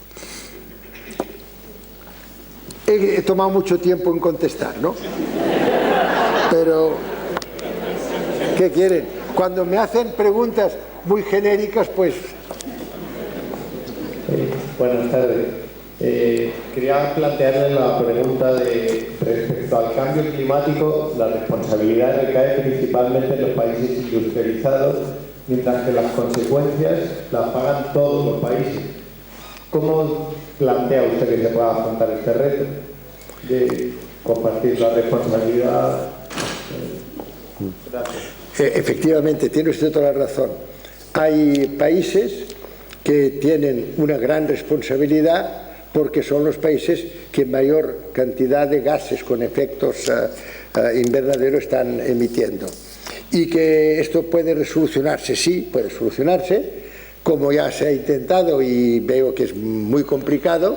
He tomado mucho tiempo en contestar, ¿no? Pero, ¿qué quieren? Cuando me hacen preguntas muy genéricas, pues... Buenas tardes. Quería plantearle la pregunta de respecto al cambio climático. La responsabilidad recae principalmente en los países industrializados, mientras que las consecuencias las pagan todos los países. ¿Cómo plantea usted que se pueda afrontar este reto de compartir la responsabilidad? Gracias. Efectivamente, tiene usted toda la razón. Hay países que tienen una gran responsabilidad porque son los países que mayor cantidad de gases con efectos invernadero están emitiendo. Y que esto puede solucionarse, sí, puede solucionarse, como ya se ha intentado y veo que es muy complicado,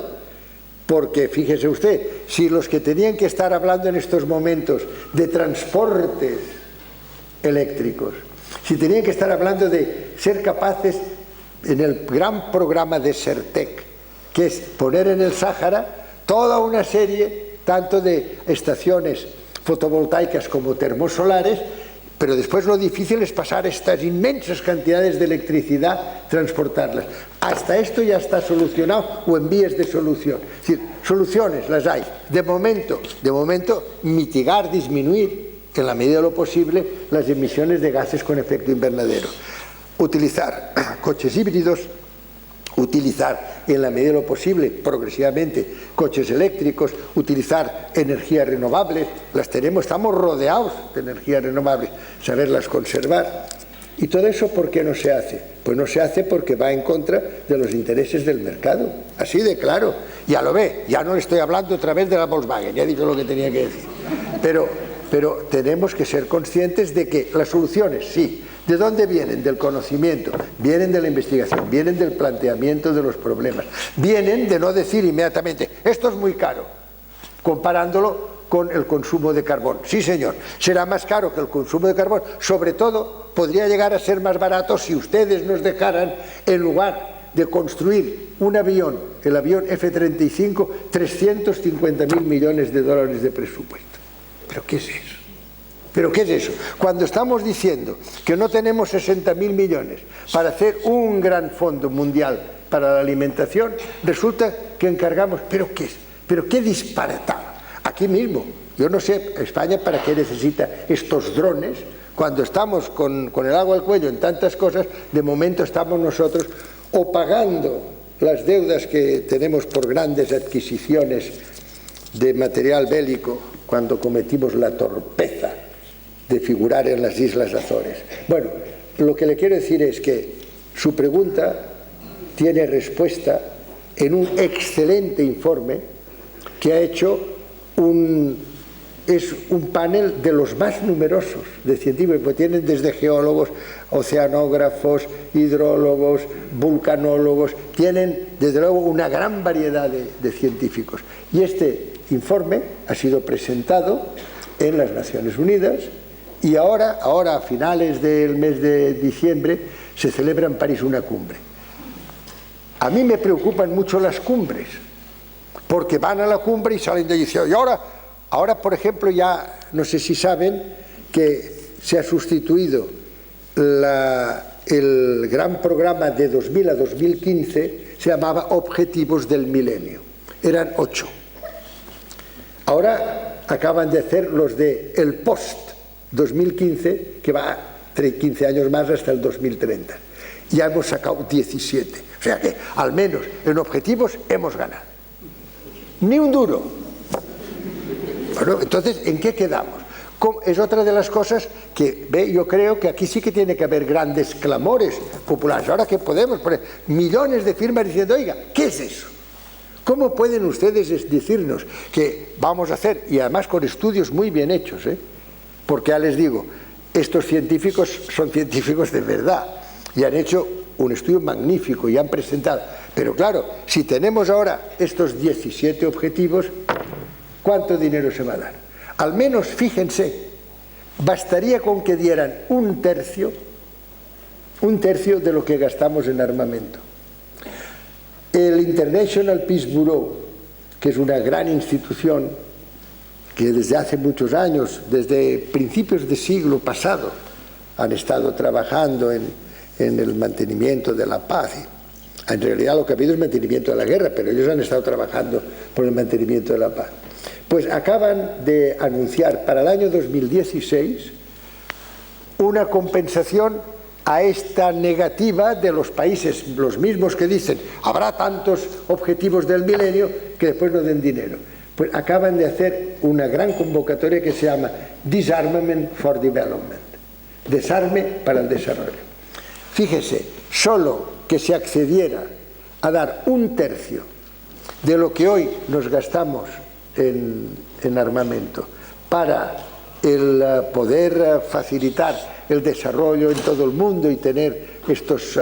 porque fíjese usted, si los que tenían que estar hablando en estos momentos de transportes eléctricos, si tenían que estar hablando de ser capaces en el gran programa de Sertec que es poner en el Sáhara toda una serie tanto de estaciones fotovoltaicas como termosolares, pero después lo difícil es pasar estas inmensas cantidades de electricidad, transportarlas. Hasta esto ya está solucionado o en vías de solución. Es decir, soluciones las hay. De momento, mitigar, disminuir, en la medida de lo posible, las emisiones de gases con efecto invernadero. Utilizar coches híbridos, utilizar en la medida de lo posible, progresivamente, coches eléctricos, utilizar energías renovables, las tenemos, estamos rodeados de energías renovables, saberlas conservar. ¿Y todo eso por qué no se hace? Pues no se hace porque va en contra de los intereses del mercado, así de claro. Ya lo ve, ya no le estoy hablando otra vez de la Volkswagen, ya he dicho lo que tenía que decir. Pero tenemos que ser conscientes de que las soluciones, sí. ¿De dónde vienen? Del conocimiento, vienen de la investigación, vienen del planteamiento de los problemas, vienen de no decir inmediatamente, esto es muy caro, comparándolo con el consumo de carbón. Sí, señor, será más caro que el consumo de carbón, sobre todo podría llegar a ser más barato si ustedes nos dejaran, en lugar de construir un avión, el avión F-35, 350.000 millones de dólares de presupuesto. ¿Pero qué es eso? ¿Pero qué es eso? Cuando estamos diciendo que no tenemos 60.000 millones para hacer un gran fondo mundial para la alimentación, resulta que encargamos, ¿pero qué es? ¿Pero qué disparatado? Aquí mismo, yo no sé, España para qué necesita estos drones, cuando estamos con el agua al cuello en tantas cosas, de momento estamos nosotros o pagando las deudas que tenemos por grandes adquisiciones de material bélico, cuando cometimos la torpeza de figurar en las Islas Azores. Bueno, lo que le quiero decir es que su pregunta tiene respuesta en un excelente informe que ha hecho un panel de los más numerosos de científicos, porque tienen desde geólogos, oceanógrafos, hidrólogos, vulcanólogos, tienen desde luego una gran variedad de científicos. Y este informe ha sido presentado en las Naciones Unidas y ahora a finales del mes de diciembre se celebra en París una cumbre. A mí me preocupan mucho las cumbres, porque van a la cumbre y salen de allí. Y ahora, por ejemplo, ya no sé si saben que se ha sustituido el gran programa de 2000 a 2015, se llamaba Objetivos del Milenio. Eran 8. Ahora acaban de hacer los de el post-2015, que va 15 años más hasta el 2030. Ya hemos sacado 17. O sea que, al menos, en objetivos hemos ganado. Ni un duro. Bueno, entonces, ¿en qué quedamos? Es otra de las cosas que, yo creo que aquí sí que tiene que haber grandes clamores populares. Ahora que podemos poner millones de firmas diciendo, oiga, ¿qué es eso? ¿Cómo pueden ustedes decirnos que vamos a hacer, y además con estudios muy bien hechos, porque ya les digo, estos científicos son científicos de verdad y han hecho un estudio magnífico y han presentado, pero claro, si tenemos ahora estos 17 objetivos, ¿cuánto dinero se va a dar? Al menos, fíjense, bastaría con que dieran un tercio de lo que gastamos en armamento. El International Peace Bureau, que es una gran institución que desde hace muchos años, desde principios del siglo pasado, han estado trabajando en el mantenimiento de la paz. En realidad lo que ha habido es mantenimiento de la guerra, pero ellos han estado trabajando por el mantenimiento de la paz. Pues acaban de anunciar para el año 2016 una compensación a esta negativa de los países, los mismos que dicen habrá tantos objetivos del milenio que después no den dinero. Pues acaban de hacer una gran convocatoria que se llama Disarmament for Development, desarme para el desarrollo. Fíjese, solo que se accediera a dar un tercio de lo que hoy nos gastamos en armamento para el poder facilitar el desarrollo en todo el mundo y tener estos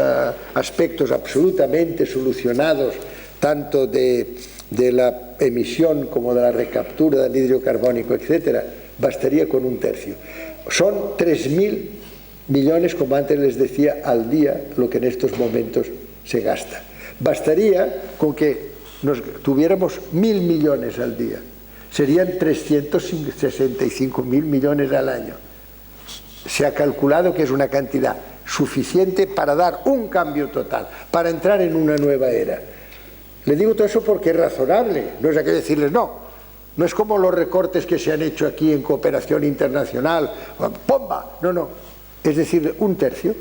aspectos absolutamente solucionados, tanto de la emisión como de la recaptura del anhídrido carbónico, etcétera, bastaría con un tercio. Son 3.000 millones, como antes les decía, al día, lo que en estos momentos se gasta. Bastaría con que tuviéramos 1.000 millones al día, serían 365.000 millones al año. Se ha calculado que es una cantidad suficiente para dar un cambio total, para entrar en una nueva era. Le digo todo eso porque es razonable, no es aquello de decirles no. No es como los recortes que se han hecho aquí en cooperación internacional, ¡pomba! No, no, es decir, 1/3.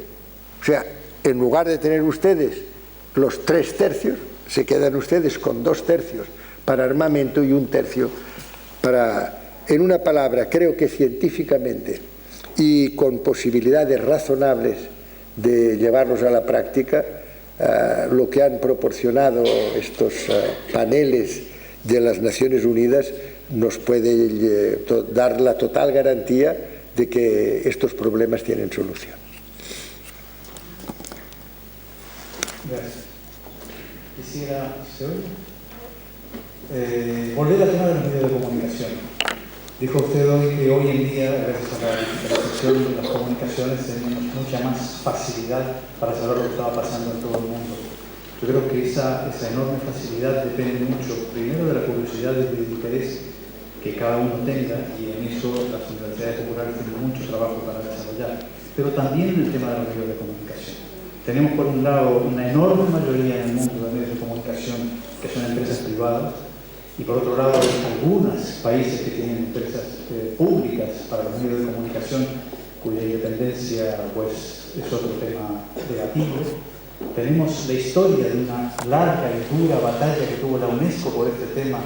O sea, en lugar de tener ustedes los 3/3, se quedan ustedes con 2/3 para armamento y 1/3 para, en una palabra, creo que científicamente y con posibilidades razonables de llevarlos a la práctica, lo que han proporcionado estos paneles de las Naciones Unidas nos puede dar la total garantía de que estos problemas tienen solución. Gracias. Quisiera volver al tema de los medios de comunicación. Dijo usted hoy que hoy en día, gracias a la digitalización de las comunicaciones, tenemos mucha más facilidad para saber lo que estaba pasando en todo el mundo. Yo creo que esa enorme facilidad depende mucho, primero, de la curiosidad y del interés que cada uno tenga, y en eso las universidades populares tienen mucho trabajo para desarrollar, pero también en el tema de los medios de comunicación. Tenemos por un lado una enorme mayoría en el mundo de medios de comunicación que son empresas privadas, y por otro lado algunos países que tienen empresas públicas para los medios de comunicación cuya independencia pues es otro tema negativo. Tenemos la historia de una larga y dura batalla que tuvo la UNESCO por este tema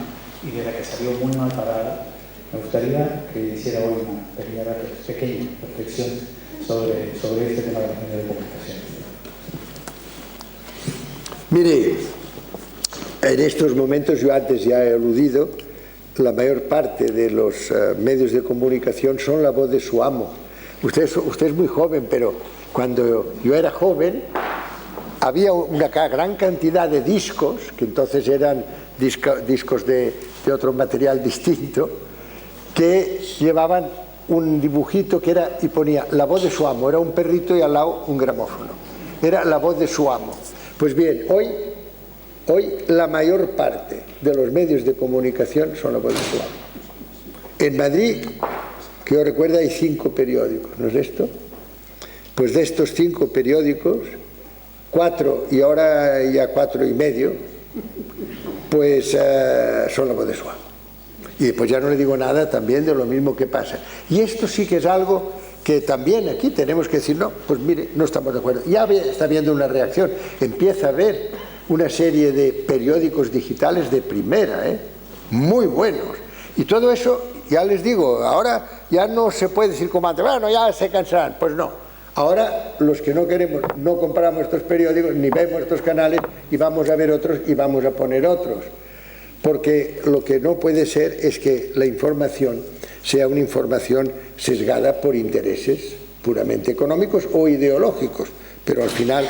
y de la que salió muy mal parada. Me gustaría que hiciera hoy una pequeña reflexión sobre este tema de los medios de comunicación. Mire, en estos momentos, yo antes ya he aludido, la mayor parte de los medios de comunicación son la voz de su amo. Usted es muy joven, pero cuando yo era joven había una gran cantidad de discos, que entonces eran discos de otro material distinto, que llevaban un dibujito que era, y ponía la voz de su amo, era un perrito y al lado un gramófono. Era la voz de su amo. Pues bien, hoy la mayor parte de los medios de comunicación son la voz de su amo. En Madrid, que yo recuerdo, hay 5 periódicos, ¿no es esto? Pues de estos 5 periódicos, 4 y ahora ya 4 y medio, pues son la voz de su amo. Y después ya no le digo nada también de lo mismo que pasa. Y esto sí que es algo que también aquí tenemos que decir, no, pues mire, no estamos de acuerdo. Ya está habiendo una reacción, empieza a haber una serie de periódicos digitales de primera, muy buenos. Y todo eso, ya les digo, ahora ya no se puede decir como antes, bueno, ya se cansarán. Pues no. Ahora los que no queremos, no compramos estos periódicos, ni vemos estos canales, y vamos a ver otros y vamos a poner otros. Porque lo que no puede ser es que la información sea una información sesgada por intereses puramente económicos o ideológicos. Pero al final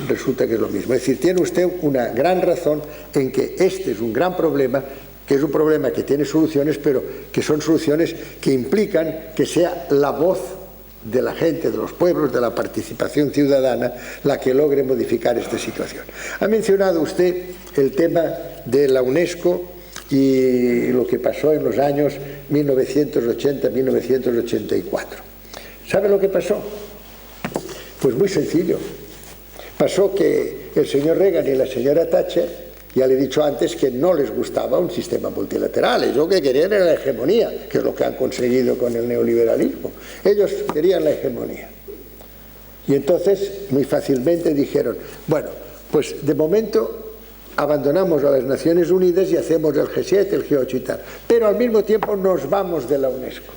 resulta que es lo mismo. Es decir, tiene usted una gran razón en que este es un gran problema, que es un problema que tiene soluciones, pero que son soluciones que implican que sea la voz de la gente, de los pueblos, de la participación ciudadana, la que logre modificar esta situación. Ha mencionado usted el tema de la UNESCO y lo que pasó en los años 1980-1984. ¿Sabe lo que pasó? Pues muy sencillo. Pasó que el señor Reagan y la señora Thatcher, ya le he dicho antes que no les gustaba un sistema multilateral, ellos lo que querían era la hegemonía, que es lo que han conseguido con el neoliberalismo. Ellos querían la hegemonía. Y entonces muy fácilmente dijeron, bueno, pues de momento abandonamos a las Naciones Unidas y hacemos el G7, el G8 y tal, pero al mismo tiempo nos vamos de la UNESCO.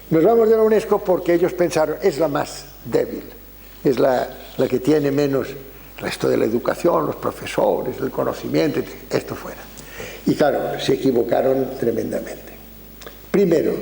Nos vamos de la UNESCO porque ellos pensaron, es la más débil, es la que tiene menos el resto de la educación, los profesores, el conocimiento, esto fuera. Y claro, se equivocaron tremendamente. Primero,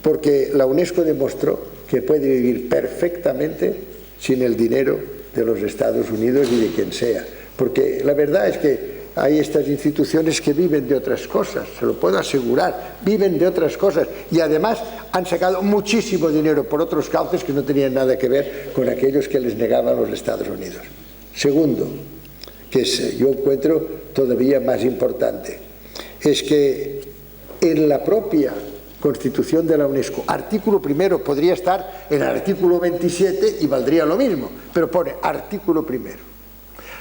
porque la UNESCO demostró que puede vivir perfectamente sin el dinero de los Estados Unidos y de quien sea. Porque la verdad es que hay estas instituciones que viven de otras cosas, se lo puedo asegurar, viven de otras cosas y además han sacado muchísimo dinero por otros cauces que no tenían nada que ver con aquellos que les negaban los Estados Unidos. Segundo, que yo encuentro todavía más importante, es que en la propia Constitución de la UNESCO, artículo primero podría estar en el artículo 27 y valdría lo mismo, pero pone artículo primero.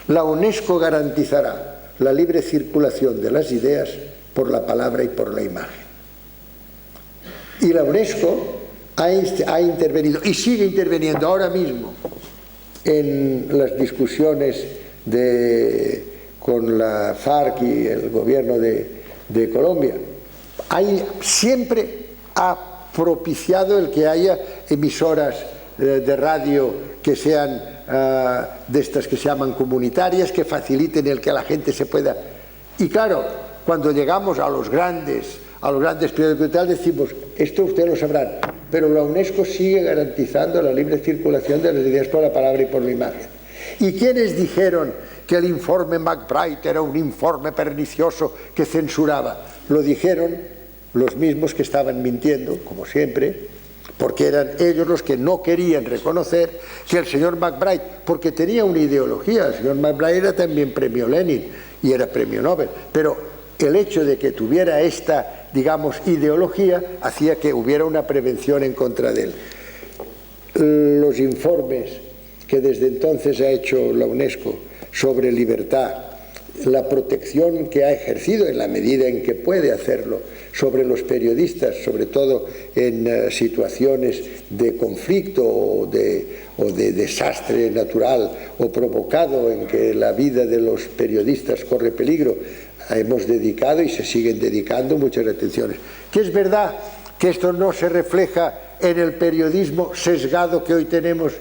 La UNESCO garantizará la libre circulación de las ideas por la palabra y por la imagen. Y la UNESCO ha intervenido y sigue interviniendo ahora mismo en las discusiones con la FARC y el gobierno de Colombia. Siempre ha propiciado el que haya emisoras de radio que sean de estas que se llaman comunitarias, que faciliten el que la gente se pueda... Y claro, cuando llegamos a los grandes periódicos y tal, decimos, esto ustedes lo sabrán, pero la UNESCO sigue garantizando la libre circulación de las ideas por la palabra y por la imagen. ¿Y quiénes dijeron que el informe McBride era un informe pernicioso que censuraba? Lo dijeron los mismos que estaban mintiendo, como siempre, porque eran ellos los que no querían reconocer que el señor McBride, porque tenía una ideología, el señor McBride era también premio Lenin y era premio Nobel, pero el hecho de que tuviera esta, digamos, ideología hacía que hubiera una prevención en contra de él. Los informes que desde entonces ha hecho la UNESCO sobre libertad, la protección que ha ejercido en la medida en que puede hacerlo sobre los periodistas, sobre todo en situaciones de conflicto o de desastre natural o provocado en que la vida de los periodistas corre peligro, hemos dedicado y se siguen dedicando muchas atenciones. Que es verdad que esto no se refleja en el periodismo sesgado que hoy tenemos,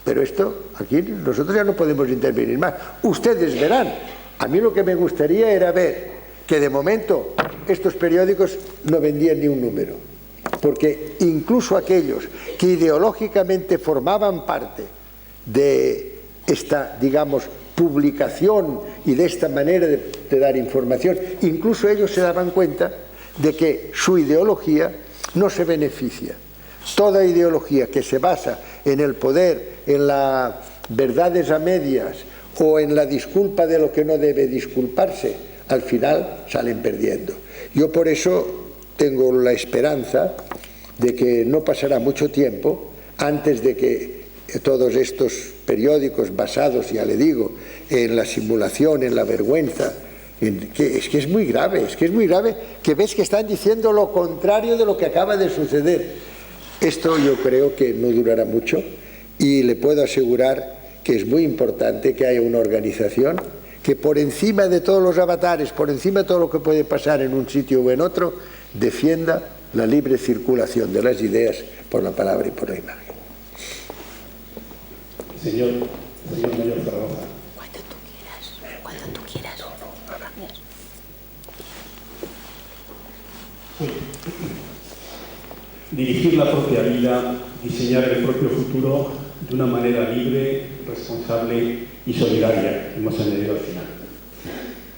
pero esto aquí nosotros ya no podemos intervenir más. Ustedes verán. A mí lo que me gustaría era ver que de momento estos periódicos no vendían ni un número, porque incluso aquellos que ideológicamente formaban parte de esta, digamos, publicación y de esta manera de dar información, incluso ellos se daban cuenta de que su ideología no se beneficia. Toda ideología que se basa en el poder, en las verdades a medias o en la disculpa de lo que no debe disculparse, al final salen perdiendo. Yo por eso tengo la esperanza de que no pasará mucho tiempo antes de que todos estos periódicos basados, ya le digo, en la simulación, en la vergüenza, es que es muy grave que ves que están diciendo lo contrario de lo que acaba de suceder. Esto yo creo que no durará mucho y le puedo asegurar que es muy importante que haya una organización que por encima de todos los avatares, por encima de todo lo que puede pasar en un sitio o en otro, defienda la libre circulación de las ideas por la palabra y por la imagen. Señor Mayor Zaragoza. Cuando tú quieras. Dirigir la propia vida, diseñar el propio futuro de una manera libre, responsable y solidaria, hemos añadido al final.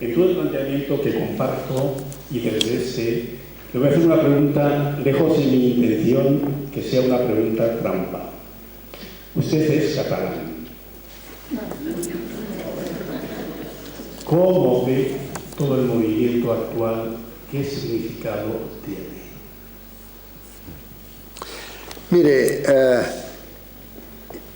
En todo el planteamiento que comparto y desde le voy a hacer una pregunta, lejos de mi intención que sea una pregunta trampa. Usted es catalán. ¿Cómo ve todo el movimiento actual? ¿Qué significado tiene? Mire,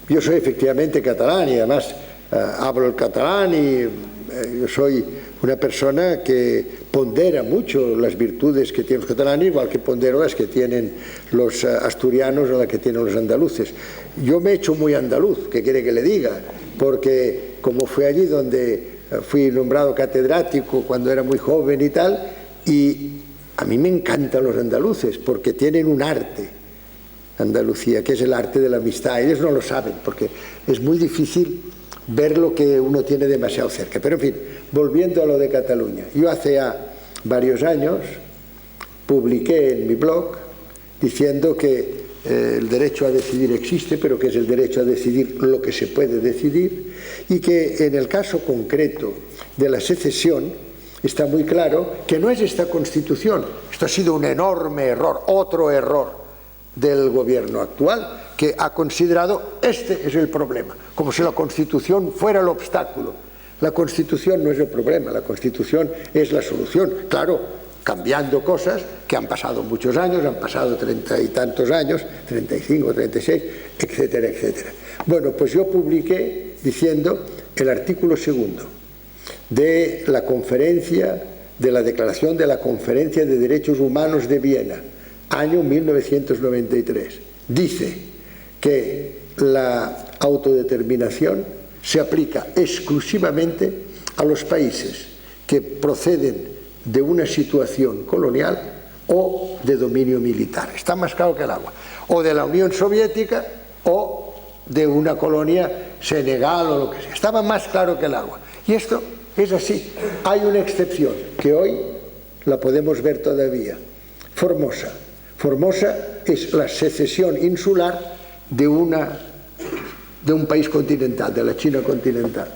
yo soy efectivamente catalán y además hablo el catalán y yo soy una persona que pondera mucho las virtudes que tienen los catalanes, igual que pondero las que tienen los asturianos o las que tienen los andaluces. Yo me he hecho muy andaluz, ¿qué quiere que le diga? Porque como fui allí donde fui nombrado catedrático cuando era muy joven y tal, y a mí me encantan los andaluces porque tienen un arte, Andalucía, que es el arte de la amistad. Ellos no lo saben porque es muy difícil ver lo que uno tiene demasiado cerca. Pero en fin, volviendo a lo de Cataluña, yo hace ya varios años publiqué en mi blog diciendo que el derecho a decidir existe, pero que es el derecho a decidir lo que se puede decidir, y que en el caso concreto de la secesión está muy claro que no es esta Constitución. Esto ha sido un enorme error, otro error del gobierno actual, que ha considerado este es el problema, como si la Constitución fuera el obstáculo. La Constitución no es el problema, la Constitución es la solución. Claro, cambiando cosas que han pasado muchos años, han pasado 30 y tantos años, 35, 36, etcétera, etcétera. Bueno, pues yo publiqué diciendo el artículo 2 de la conferencia, de la Declaración de la Conferencia de Derechos Humanos de Viena, año 1993. Dice que la autodeterminación se aplica exclusivamente a los países que proceden de una situación colonial o de dominio militar. Está más claro que el agua. O de la Unión Soviética o de una colonia Senegal o lo que sea. Estaba más claro que el agua. Y esto es así. Hay una excepción que hoy la podemos ver todavía. Formosa. Formosa es la secesión insular de un país continental, de la China continental.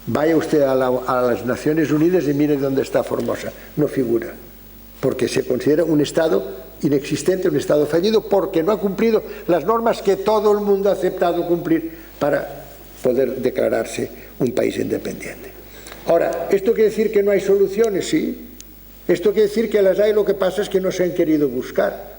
Vaya usted a las Naciones Unidas y mire dónde está Formosa. No figura, porque se considera un Estado inexistente, un Estado fallido, porque no ha cumplido las normas que todo el mundo ha aceptado cumplir para poder declararse un país independiente. Ahora, ¿esto quiere decir que no hay soluciones? Sí. Esto quiere decir que las hay, lo que pasa es que no se han querido buscar.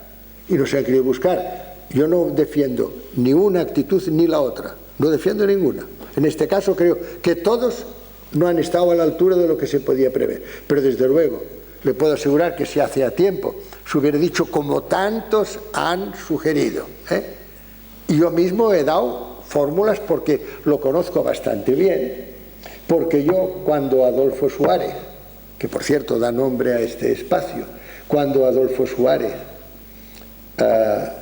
Y no se han querido buscar. Yo no defiendo ni una actitud ni la otra. No defiendo ninguna. En este caso creo que todos no han estado a la altura de lo que se podía prever. Pero desde luego, le puedo asegurar que si hace tiempo se hubiera dicho como tantos han sugerido. Y yo mismo he dado fórmulas porque lo conozco bastante bien. Porque yo, cuando Adolfo Suárez, que por cierto da nombre a este espacio, cuando Adolfo Suárez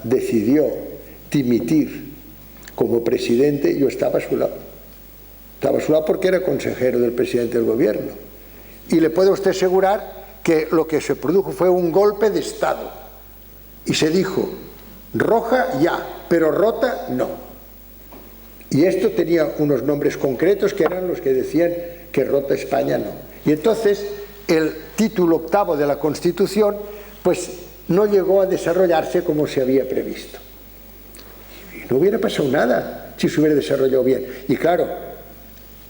decidió dimitir como presidente, yo estaba a su lado. Estaba a su lado porque era consejero del presidente del gobierno. Y le puedo a usted asegurar que lo que se produjo fue un golpe de Estado. Y se dijo, roja ya, pero rota no. Y esto tenía unos nombres concretos que eran los que decían que rota España no. Y entonces el título 8 de la Constitución pues no llegó a desarrollarse como se había previsto. Y no hubiera pasado nada si se hubiera desarrollado bien. Y claro,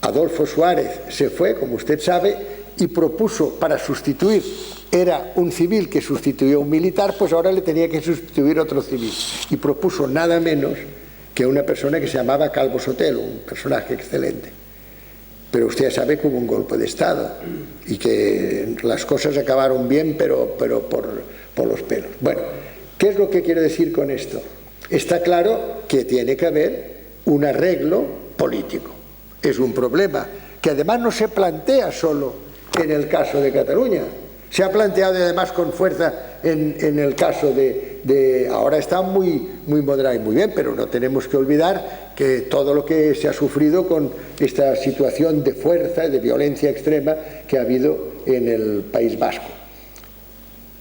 Adolfo Suárez se fue, como usted sabe, y propuso para sustituir, era un civil que sustituyó a un militar, pues ahora le tenía que sustituir otro civil. Y propuso nada menos que una persona que se llamaba Calvo Sotelo, un personaje excelente. Pero usted sabe que hubo un golpe de Estado y que las cosas acabaron bien, pero por los pelos. Bueno, ¿qué es lo que quiero decir con esto? Está claro que tiene que haber un arreglo político. Es un problema que además no se plantea solo en el caso de Cataluña. Se ha planteado además con fuerza en el caso de ahora está muy moderado y muy bien, pero no tenemos que olvidar que todo lo que se ha sufrido con esta situación de fuerza, de violencia extrema que ha habido en el País Vasco.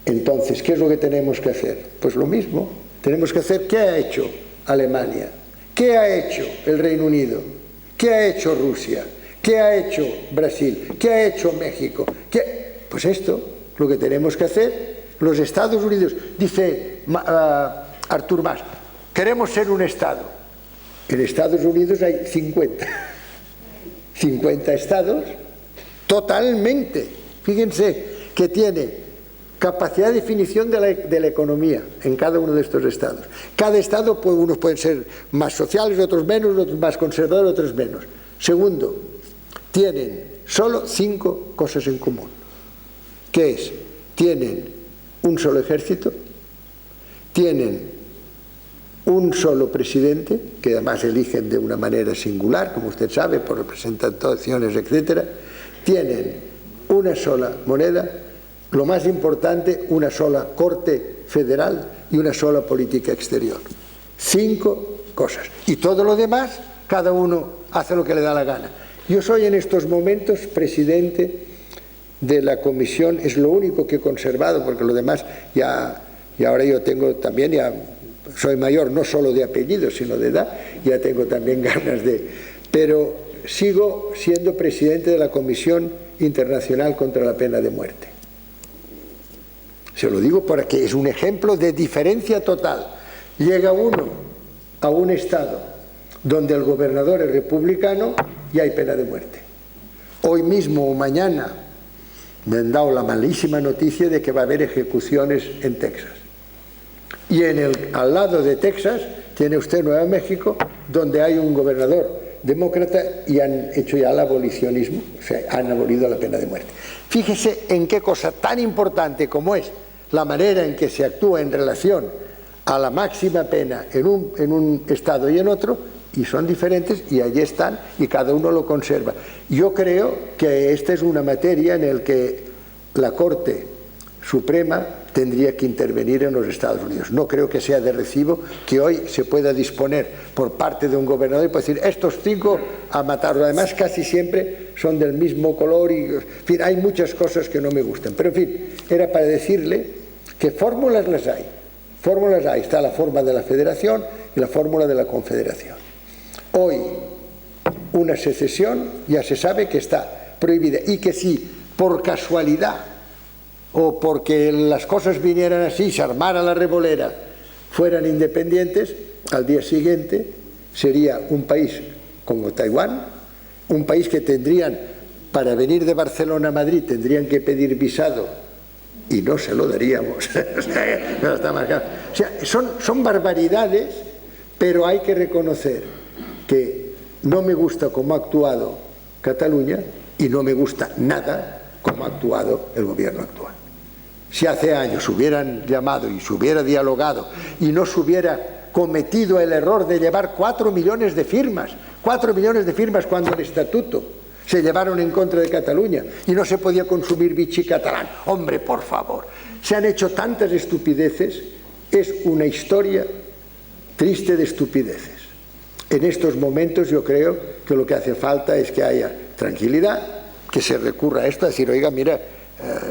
Entonces, ¿qué es lo que tenemos que hacer? Pues lo mismo. Tenemos que hacer, ¿qué ha hecho Alemania? ¿Qué ha hecho el Reino Unido? ¿Qué ha hecho Rusia? ¿Qué ha hecho Brasil? ¿Qué ha hecho México? Pues esto, lo que tenemos que hacer. Los Estados Unidos, dice Artur Mas, queremos ser un Estado. En Estados Unidos hay 50 estados totalmente. Fíjense que tiene capacidad de definición de la economía en cada uno de estos estados. Cada estado, unos pueden ser más sociales, otros menos, otros más conservadores, otros menos. Segundo, tienen solo 5 cosas en común. ¿Qué es? Tienen un solo ejército, tienen un solo presidente, que además eligen de una manera singular, como usted sabe, por representaciones, etc. Tienen una sola moneda, lo más importante, una sola corte federal y una sola política exterior. 5 cosas. Y todo lo demás, cada uno hace lo que le da la gana. Yo soy en estos momentos presidente de la comisión, es lo único que he conservado, porque lo demás ya ahora yo tengo también, ya soy mayor, no solo de apellido, sino de edad, ya tengo también ganas pero sigo siendo presidente de la Comisión Internacional contra la Pena de Muerte. Se lo digo porque es un ejemplo de diferencia total. Llega uno a un estado donde el gobernador es republicano y hay pena de muerte. Hoy mismo o mañana me han dado la malísima noticia de que va a haber ejecuciones en Texas. Y al lado de Texas tiene usted Nueva México, donde hay un gobernador demócrata y han hecho ya el abolicionismo, o sea, han abolido la pena de muerte. Fíjese en qué cosa tan importante como es la manera en que se actúa en relación a la máxima pena en un estado y en otro, y son diferentes, y allí están, y cada uno lo conserva. Yo creo que esta es una materia en la que la Corte Suprema tendría que intervenir en los Estados Unidos. No creo que sea de recibo que hoy se pueda disponer por parte de un gobernador y puede decir, estos 5 a matarlos. Además, casi siempre son del mismo color y, en fin, hay muchas cosas que no me gustan. Pero, en fin, era para decirle que fórmulas las hay. Fórmulas hay. Está la forma de la federación y la fórmula de la confederación. Hoy, una secesión ya se sabe que está prohibida y que si por casualidad o porque las cosas vinieran así, se armara la revolera, fueran independientes, al día siguiente sería un país como Taiwán, un país que tendrían, para venir de Barcelona a Madrid, tendrían que pedir visado y no se lo daríamos. O sea, son barbaridades, pero hay que reconocer que no me gusta cómo ha actuado Cataluña y no me gusta nada cómo ha actuado el gobierno actual. Si hace años hubieran llamado y se hubiera dialogado y no se hubiera cometido el error de llevar 4 millones de firmas, 4 millones de firmas cuando el estatuto se llevaron en contra de Cataluña y no se podía consumir vichy catalán. Hombre, por favor, se han hecho tantas estupideces, es una historia triste de estupideces. En estos momentos yo creo que lo que hace falta es que haya tranquilidad, que se recurra a esto, a decir, oiga, mira,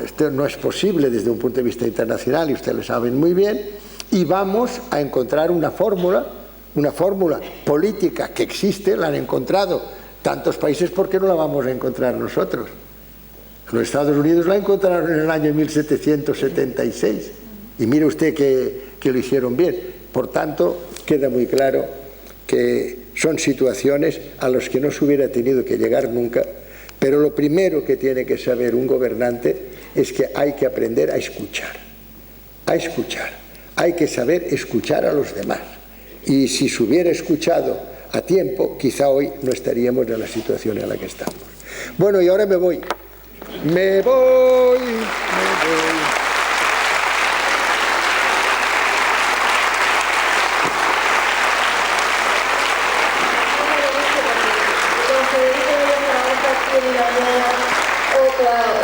esto no es posible desde un punto de vista internacional y ustedes lo saben muy bien, y vamos a encontrar una fórmula política que existe, la han encontrado tantos países, ¿por qué no la vamos a encontrar nosotros? Los Estados Unidos la encontraron en el año 1776 y mire usted que lo hicieron bien. Por tanto, queda muy claro que son situaciones a las que no se hubiera tenido que llegar nunca, pero lo primero que tiene que saber un gobernante es que hay que aprender a escuchar, hay que saber escuchar a los demás, y si se hubiera escuchado a tiempo, quizá hoy no estaríamos en la situación en la que estamos. Bueno, y ahora me voy.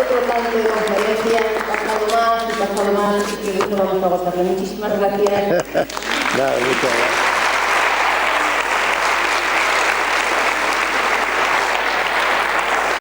Otro tanto de conferencia, pasado más, y no vamos a agotarlo. Muchísimas gracias. Nada, muchas gracias.